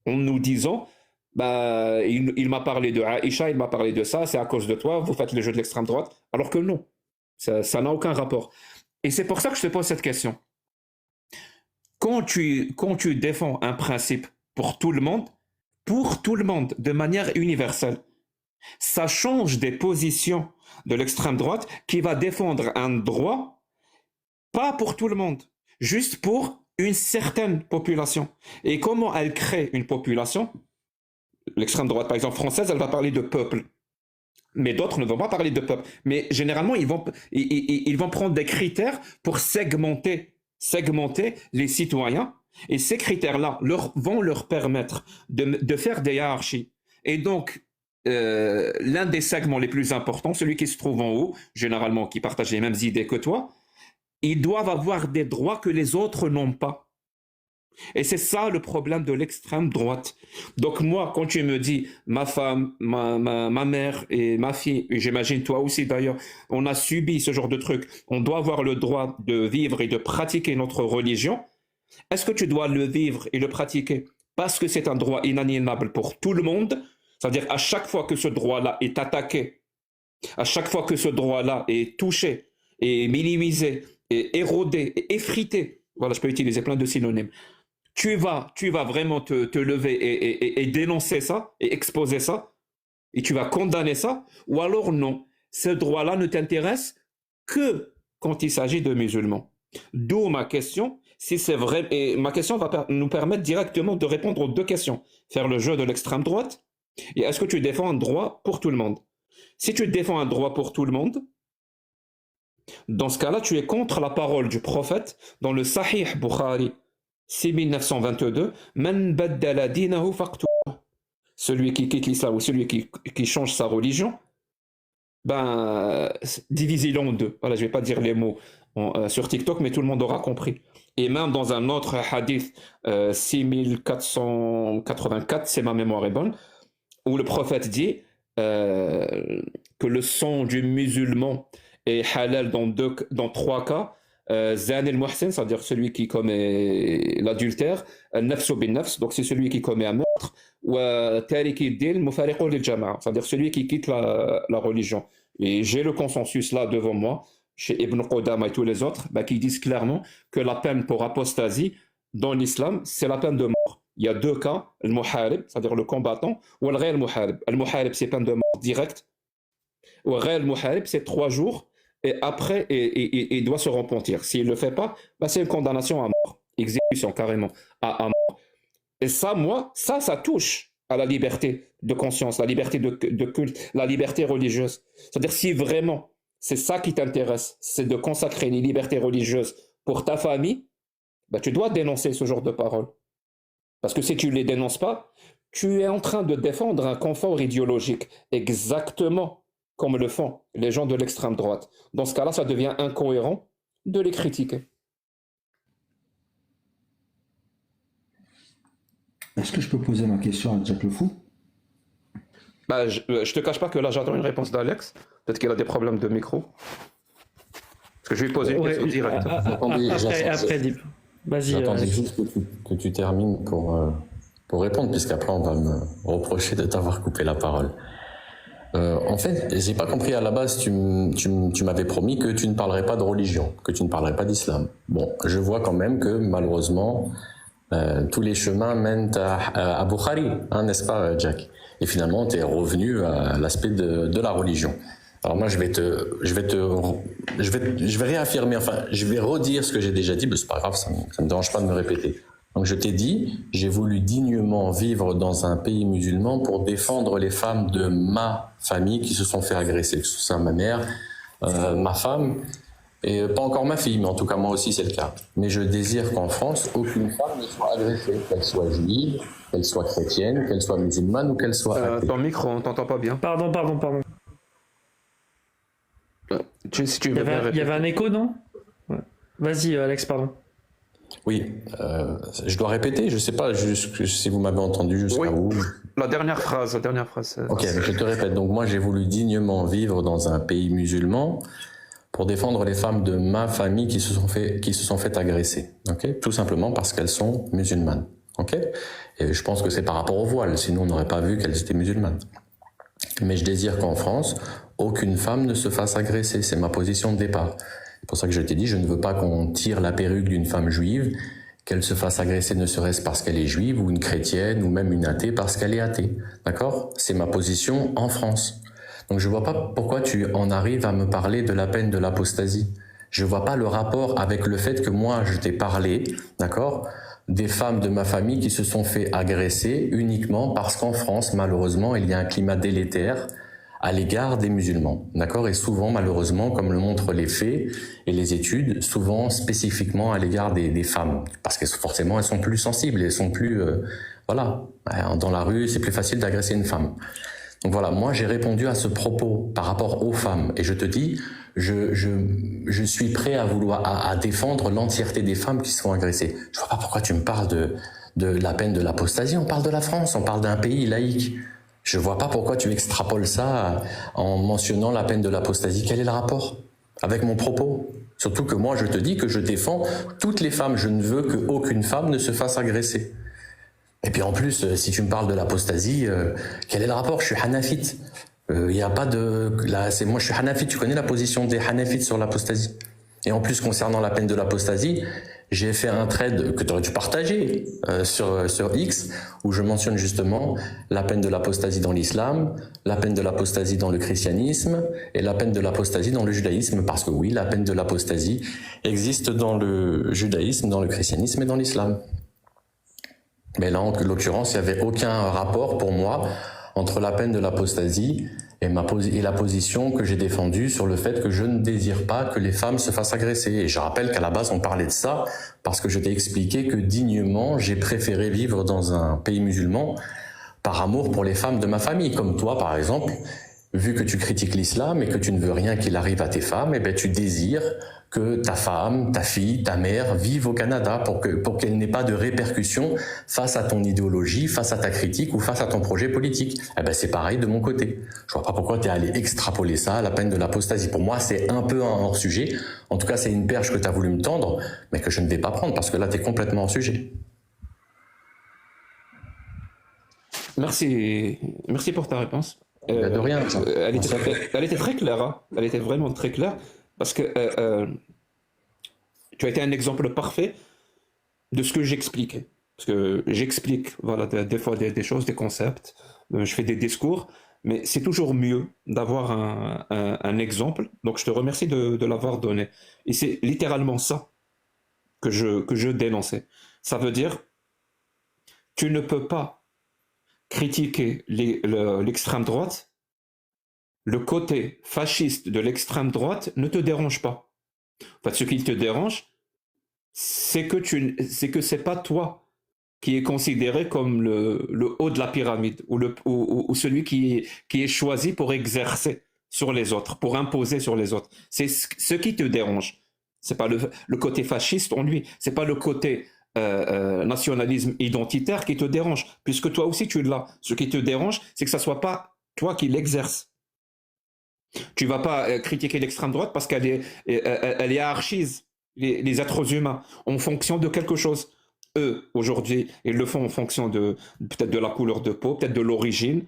en nous disant il m'a parlé de Aïcha, il m'a parlé de ça, c'est à cause de toi, vous faites le jeu de l'extrême droite, alors que non, ça n'a aucun rapport. Et c'est pour ça que je te pose cette question. Quand tu défends un principe pour tout le monde, de manière universelle, ça change des positions de l'extrême droite qui va défendre un droit, pas pour tout le monde, juste pour une certaine population. Et comment elle crée une population? L'extrême droite, par exemple, française, elle va parler de peuple. Mais d'autres ne vont pas parler de peuple. Mais généralement, ils vont prendre des critères pour segmenter les citoyens. Et ces critères-là vont leur permettre de faire des hiérarchies. Et donc, l'un des segments les plus importants, celui qui se trouve en haut, généralement qui partage les mêmes idées que toi, ils doivent avoir des droits que les autres n'ont pas. Et c'est ça le problème de l'extrême droite. Donc moi, quand tu me dis, ma femme, ma mère et ma fille, et j'imagine toi aussi d'ailleurs, on a subi ce genre de truc, on doit avoir le droit de vivre et de pratiquer notre religion, est-ce que tu dois le vivre et le pratiquer parce que c'est un droit inaliénable pour tout le monde? C'est-à-dire à chaque fois que ce droit-là est attaqué, à chaque fois que ce droit-là est touché, et minimisé, et érodé, et effrité, voilà, je peux utiliser plein de synonymes, tu vas vraiment te lever et dénoncer ça, et exposer ça, et tu vas condamner ça, ou alors non, ce droit-là ne t'intéresse que quand il s'agit de musulmans. D'où ma question, si c'est vrai, et ma question va nous permettre directement de répondre aux deux questions. Faire le jeu de l'extrême droite, et est-ce que tu défends un droit pour tout le monde? Si tu défends un droit pour tout le monde, dans ce cas-là, tu es contre la parole du prophète dans le Sahih Bukhari 6922, Man baddala dinahu faqtuh. Celui qui quitte l'islam ou celui qui change sa religion, divisez-le en deux. Voilà, je ne vais pas dire les mots sur TikTok, mais tout le monde aura compris. Et même dans un autre hadith, 6484, c'est ma mémoire est bonne, où le prophète dit que le sang du musulman est halal dans 3 cas. Zan el-Muhsin, c'est-à-dire celui qui commet l'adultère, nafsu bin nafs, donc c'est celui qui commet un meurtre, ou tariki din mufariqu lil jama'a, c'est-à-dire celui qui quitte la religion. Et j'ai le consensus là devant moi, chez Ibn Qudama et tous les autres, qui disent clairement que la peine pour apostasie dans l'islam, c'est la peine de mort. Il y a 2 cas, le muharib, c'est-à-dire le combattant, ou le ghayr muharib. Le muharib, c'est peine de mort directe, ou le ghayr muharib, c'est 3 jours, et après, il doit se repentir. S'il ne le fait pas, c'est une condamnation à mort, exécution carrément, à mort. Et ça, moi, ça touche à la liberté de conscience, la liberté de culte, la liberté religieuse. C'est-à-dire, si vraiment c'est ça qui t'intéresse, c'est de consacrer les libertés religieuses pour ta famille, tu dois dénoncer ce genre de paroles. Parce que si tu ne les dénonces pas, tu es en train de défendre un confort idéologique, exactement comme le font les gens de l'extrême droite. Dans ce cas-là, ça devient incohérent de les critiquer. Est-ce que je peux poser ma question à Jack le Fou? Je te cache pas que là, j'attends une réponse d'Alex. Peut-être qu'il a des problèmes de micro. Parce que je vais poser une question directe. Après, Deep. Vas-y. J'attendais juste que tu termines pour répondre, puisqu'après on va me reprocher de t'avoir coupé la parole. En fait, j'ai pas compris à la base, tu m'avais promis que tu ne parlerais pas de religion, que tu ne parlerais pas d'islam. Bon, je vois quand même que malheureusement, tous les chemins mènent à Bukhari, n'est-ce pas, Jack? Et finalement, tu es revenu à l'aspect de la religion. Alors moi, je vais réaffirmer, enfin, je vais redire ce que j'ai déjà dit, mais c'est pas grave, ça me dérange pas de me répéter. Donc je t'ai dit, j'ai voulu dignement vivre dans un pays musulman pour défendre les femmes de ma famille qui se sont fait agresser, que ce soit ma mère, ma femme, et pas encore ma fille, mais en tout cas moi aussi c'est le cas. Mais je désire qu'en France, aucune femme ne soit agressée, qu'elle soit juive, qu'elle soit chrétienne, qu'elle soit musulmane ou qu'elle soit athée. Ton micro, on t'entend pas bien. Pardon. Si tu veux Il y avait un écho, non? Ouais. Vas-y, Alex, pardon. Oui, je dois répéter, je sais pas si vous m'avez entendu jusqu'à où. La dernière phrase. Ok, je te répète. Donc moi, j'ai voulu dignement vivre dans un pays musulman pour défendre les femmes de ma famille qui se sont fait agresser. Ok, tout simplement parce qu'elles sont musulmanes. Ok, et je pense que c'est par rapport au voile, sinon on n'aurait pas vu qu'elles étaient musulmanes. Mais je désire qu'en France, aucune femme ne se fasse agresser. C'est ma position de départ. C'est pour ça que je t'ai dit, je ne veux pas qu'on tire la perruque d'une femme juive, qu'elle se fasse agresser ne serait-ce parce qu'elle est juive, ou une chrétienne, ou même une athée parce qu'elle est athée. D'accord? C'est ma position en France. Donc je vois pas pourquoi tu en arrives à me parler de la peine de l'apostasie. Je vois pas le rapport avec le fait que moi, je t'ai parlé, d'accord, des femmes de ma famille qui se sont fait agresser uniquement parce qu'en France, malheureusement, il y a un climat délétère à l'égard des musulmans, d'accord? Et souvent, malheureusement, comme le montrent les faits et les études, souvent spécifiquement à l'égard des femmes, parce que forcément, elles sont plus sensibles, elles sont plus, dans la rue, c'est plus facile d'agresser une femme. Donc voilà, moi j'ai répondu à ce propos par rapport aux femmes, et je te dis, je suis prêt à défendre l'entièreté des femmes qui se font agresser. Je vois pas pourquoi tu me parles de la peine de l'apostasie. On parle de la France, on parle d'un pays laïque. Je vois pas pourquoi tu extrapoles ça en mentionnant la peine de l'apostasie. Quel est le rapport avec mon propos? Surtout que moi, je te dis que je défends toutes les femmes. Je ne veux qu'aucune femme ne se fasse agresser. Et puis en plus, si tu me parles de l'apostasie, quel est le rapport? Je suis hanafite. Il y a pas de... moi, je suis hanafite. Tu connais la position des hanafites sur l'apostasie? Et en plus, concernant la peine de l'apostasie, j'ai fait un thread que tu aurais dû partager sur X, où je mentionne justement la peine de l'apostasie dans l'islam, la peine de l'apostasie dans le christianisme et la peine de l'apostasie dans le judaïsme, parce que oui, la peine de l'apostasie existe dans le judaïsme, dans le christianisme et dans l'islam. Mais là, en l'occurrence, il n'y avait aucun rapport pour moi entre la peine de l'apostasie et la position que j'ai défendue sur le fait que je ne désire pas que les femmes se fassent agresser. Et je rappelle qu'à la base, on parlait de ça parce que je t'ai expliqué que dignement, j'ai préféré vivre dans un pays musulman par amour pour les femmes de ma famille. Comme toi, par exemple, vu que tu critiques l'islam et que tu ne veux rien qu'il arrive à tes femmes, eh ben tu désires que ta femme, ta fille, ta mère vivent au Canada pour qu'elle n'ait pas de répercussions face à ton idéologie, face à ta critique ou face à ton projet politique. Eh ben c'est pareil de mon côté. Je vois pas pourquoi tu es allé extrapoler ça à la peine de l'apostasie. Pour moi, c'est un peu un hors-sujet. En tout cas, c'est une perche que tu as voulu me tendre, mais que je ne vais pas prendre parce que là, tu es complètement hors sujet. Merci pour ta réponse. De rien. Elle était très claire, hein. Elle était vraiment très claire, parce que tu as été un exemple parfait de ce que j'expliquais. Parce que j'explique, voilà, des fois des choses, des concepts, je fais des discours, mais c'est toujours mieux d'avoir un exemple. Donc je te remercie de l'avoir donné. Et c'est littéralement ça que je dénonçais. Ça veut dire, tu ne peux pas critiquer l'extrême droite, le côté fasciste de l'extrême droite ne te dérange pas. En fait, ce qui te dérange, c'est que c'est pas toi qui est considéré comme le haut de la pyramide ou celui qui est choisi pour exercer sur les autres, pour imposer sur les autres. C'est ce qui te dérange. C'est pas le côté fasciste en lui, c'est pas le côté nationalisme identitaire qui te dérange, puisque toi aussi tu l'as. Ce qui te dérange, c'est que ça soit pas toi qui l'exerce. Tu vas pas critiquer l'extrême droite parce qu'elle hiérarchise les êtres humains en fonction de quelque chose. Eux, aujourd'hui, ils le font en fonction de peut-être de la couleur de peau, peut-être de l'origine.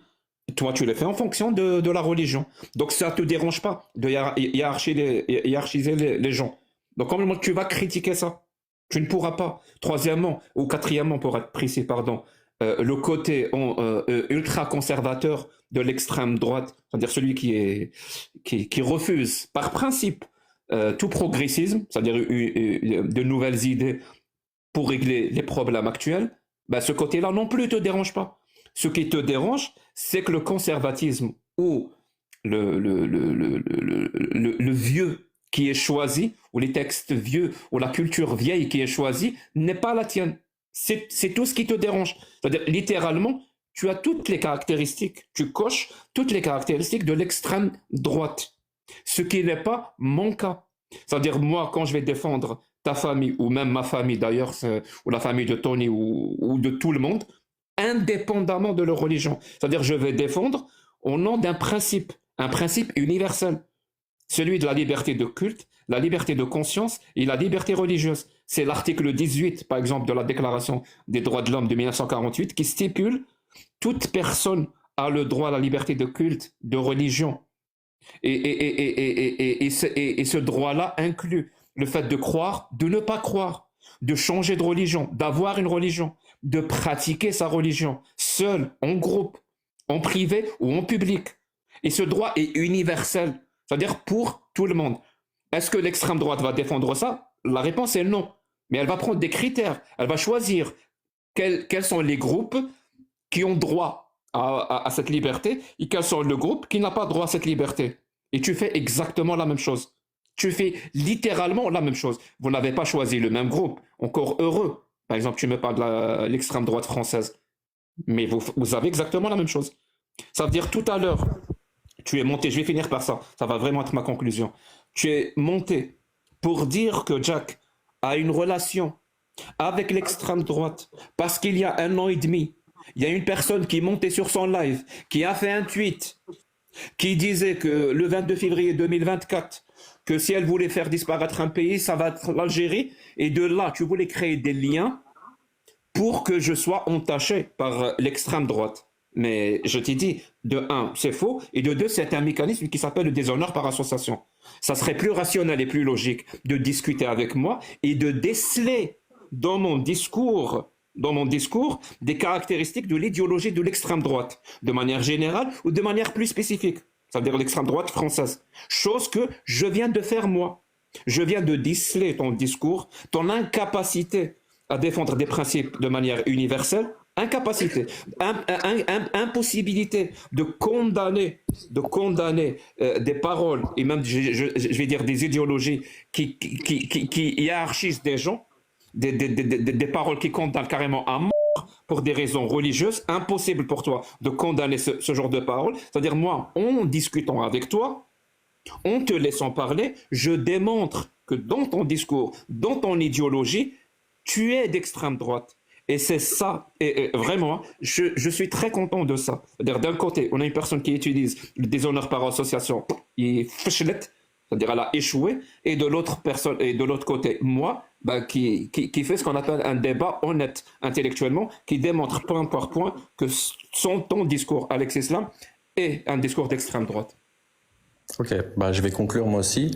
Toi, tu le fais en fonction de la religion. Donc ça te dérange pas de hiérarchiser les gens. Donc comment tu vas critiquer ça? Tu ne pourras pas. Troisièmement, ou quatrièmement, pour être précis, pardon, le côté ultra-conservateur de l'extrême droite, c'est-à-dire celui qui refuse par principe tout progressisme, c'est-à-dire de nouvelles idées pour régler les problèmes actuels, ben ce côté-là non plus ne te dérange pas. Ce qui te dérange, c'est que le conservatisme ou le vieux qui est choisi, ou les textes vieux, ou la culture vieille qui est choisie, n'est pas la tienne. C'est tout ce qui te dérange. C'est-à-dire, littéralement, tu as toutes les caractéristiques, tu coches toutes les caractéristiques de l'extrême droite. Ce qui n'est pas mon cas. C'est-à-dire, moi, quand je vais défendre ta famille, ou même ma famille d'ailleurs, ou la famille de Tony, ou de tout le monde, indépendamment de leur religion. C'est-à-dire, je vais défendre au nom d'un principe, un principe universel. Celui de la liberté de culte, la liberté de conscience et la liberté religieuse. C'est l'article 18, par exemple, de la Déclaration des droits de l'homme de 1948 qui stipule « Toute personne a le droit à la liberté de culte, de religion. » Et ce droit-là inclut le fait de croire, de ne pas croire, de changer de religion, d'avoir une religion, de pratiquer sa religion, seul, en groupe, en privé ou en public. Et ce droit est universel. C'est-à-dire pour tout le monde. Est-ce que l'extrême droite va défendre ça? La réponse est non. Mais elle va prendre des critères. Elle va choisir quels sont les groupes qui ont droit à cette liberté et quels sont les groupes qui n'ont pas droit à cette liberté. Et tu fais exactement la même chose. Tu fais littéralement la même chose. Vous n'avez pas choisi le même groupe. Encore heureux. Par exemple, tu me parles de l'extrême droite française. Mais vous avez exactement la même chose. Ça veut dire tout à l'heure, tu es monté, je vais finir par ça, ça va vraiment être ma conclusion. Tu es monté pour dire que Jack a une relation avec l'extrême droite parce qu'il y a 1 an et demi, il y a une personne qui est montée sur son live, qui a fait un tweet, qui disait que le 22 février 2024, que si elle voulait faire disparaître un pays, ça va être l'Algérie, et de là, tu voulais créer des liens pour que je sois entaché par l'extrême droite. Mais je t'ai dit, de 1, c'est faux, et de 2, c'est un mécanisme qui s'appelle le déshonneur par association. Ça serait plus rationnel et plus logique de discuter avec moi et de déceler dans mon discours des caractéristiques de l'idéologie de l'extrême droite, de manière générale ou de manière plus spécifique, c'est-à-dire l'extrême droite française. Chose que je viens de faire moi. Je viens de déceler ton discours, ton incapacité à défendre des principes de manière universelle, incapacité, impossibilité de condamner des paroles et même, je vais dire, des idéologies qui hiérarchisent des gens, des paroles qui condamnent carrément à mort pour des raisons religieuses, impossible pour toi de condamner ce genre de paroles. C'est-à-dire, moi, en discutant avec toi, en te laissant parler, je démontre que dans ton discours, dans ton idéologie, tu es d'extrême droite. Et c'est ça, et vraiment, je suis très content de ça. C'est-à-dire, d'un côté, on a une personne qui utilise le déshonneur par association, il fachlet, c'est-à-dire elle a échoué, et de l'autre personne, et de l'autre côté, moi, qui fait ce qu'on appelle un débat honnête intellectuellement, qui démontre point par point que ton discours, Alex Islam, est un discours d'extrême droite. Ok, je vais conclure moi aussi.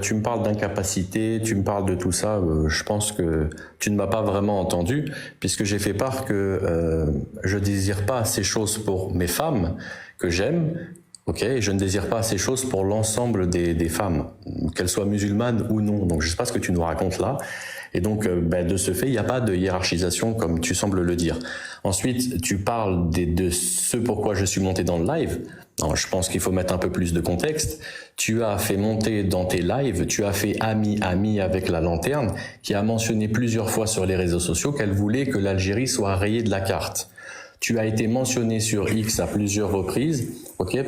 Tu me parles d'incapacité, tu me parles de tout ça. Je pense que tu ne m'as pas vraiment entendu, puisque j'ai fait part que je désire pas ces choses pour mes femmes que j'aime. Ok, et je ne désire pas ces choses pour l'ensemble des femmes, qu'elles soient musulmanes ou non. Donc je sais pas ce que tu nous racontes là. Et donc, de ce fait, il n'y a pas de hiérarchisation comme tu sembles le dire. Ensuite, tu parles de ce pourquoi je suis monté dans le live. Non, je pense qu'il faut mettre un peu plus de contexte. Tu as fait monter dans tes lives, tu as fait ami avec la lanterne, qui a mentionné plusieurs fois sur les réseaux sociaux qu'elle voulait que l'Algérie soit rayée de la carte. Tu as été mentionné sur X à plusieurs reprises, ok,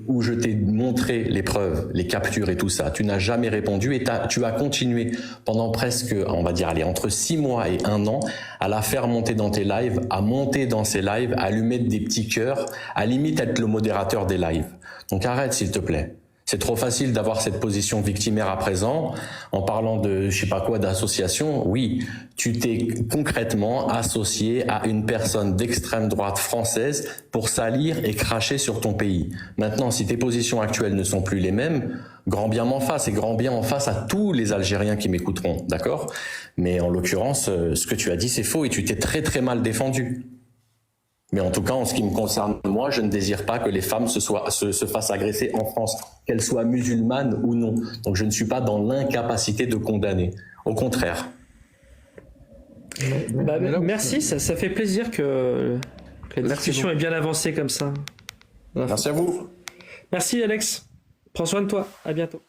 où je t'ai montré les preuves, les captures et tout ça. Tu n'as jamais répondu et tu as continué pendant presque, on va dire, entre 6 mois et 1 an, à la faire monter dans tes lives, à monter dans ces lives, à lui mettre des petits cœurs, à limite être le modérateur des lives. Donc arrête, s'il te plaît. C'est trop facile d'avoir cette position victimaire à présent en parlant de je sais pas quoi d'association. Oui, tu t'es concrètement associé à une personne d'extrême droite française pour salir et cracher sur ton pays. Maintenant, si tes positions actuelles ne sont plus les mêmes, grand bien m'en fasse et grand bien en face à tous les Algériens qui m'écouteront, d'accord? Mais en l'occurrence, ce que tu as dit, c'est faux et tu t'es très très mal défendu. Mais en tout cas, en ce qui me concerne, moi, je ne désire pas que les femmes se fassent agresser en France, qu'elles soient musulmanes ou non. Donc je ne suis pas dans l'incapacité de condamner. Au contraire. Merci, ça fait plaisir que la discussion ait bien avancé comme ça. Merci à vous. Merci Alex. Prends soin de toi. À bientôt.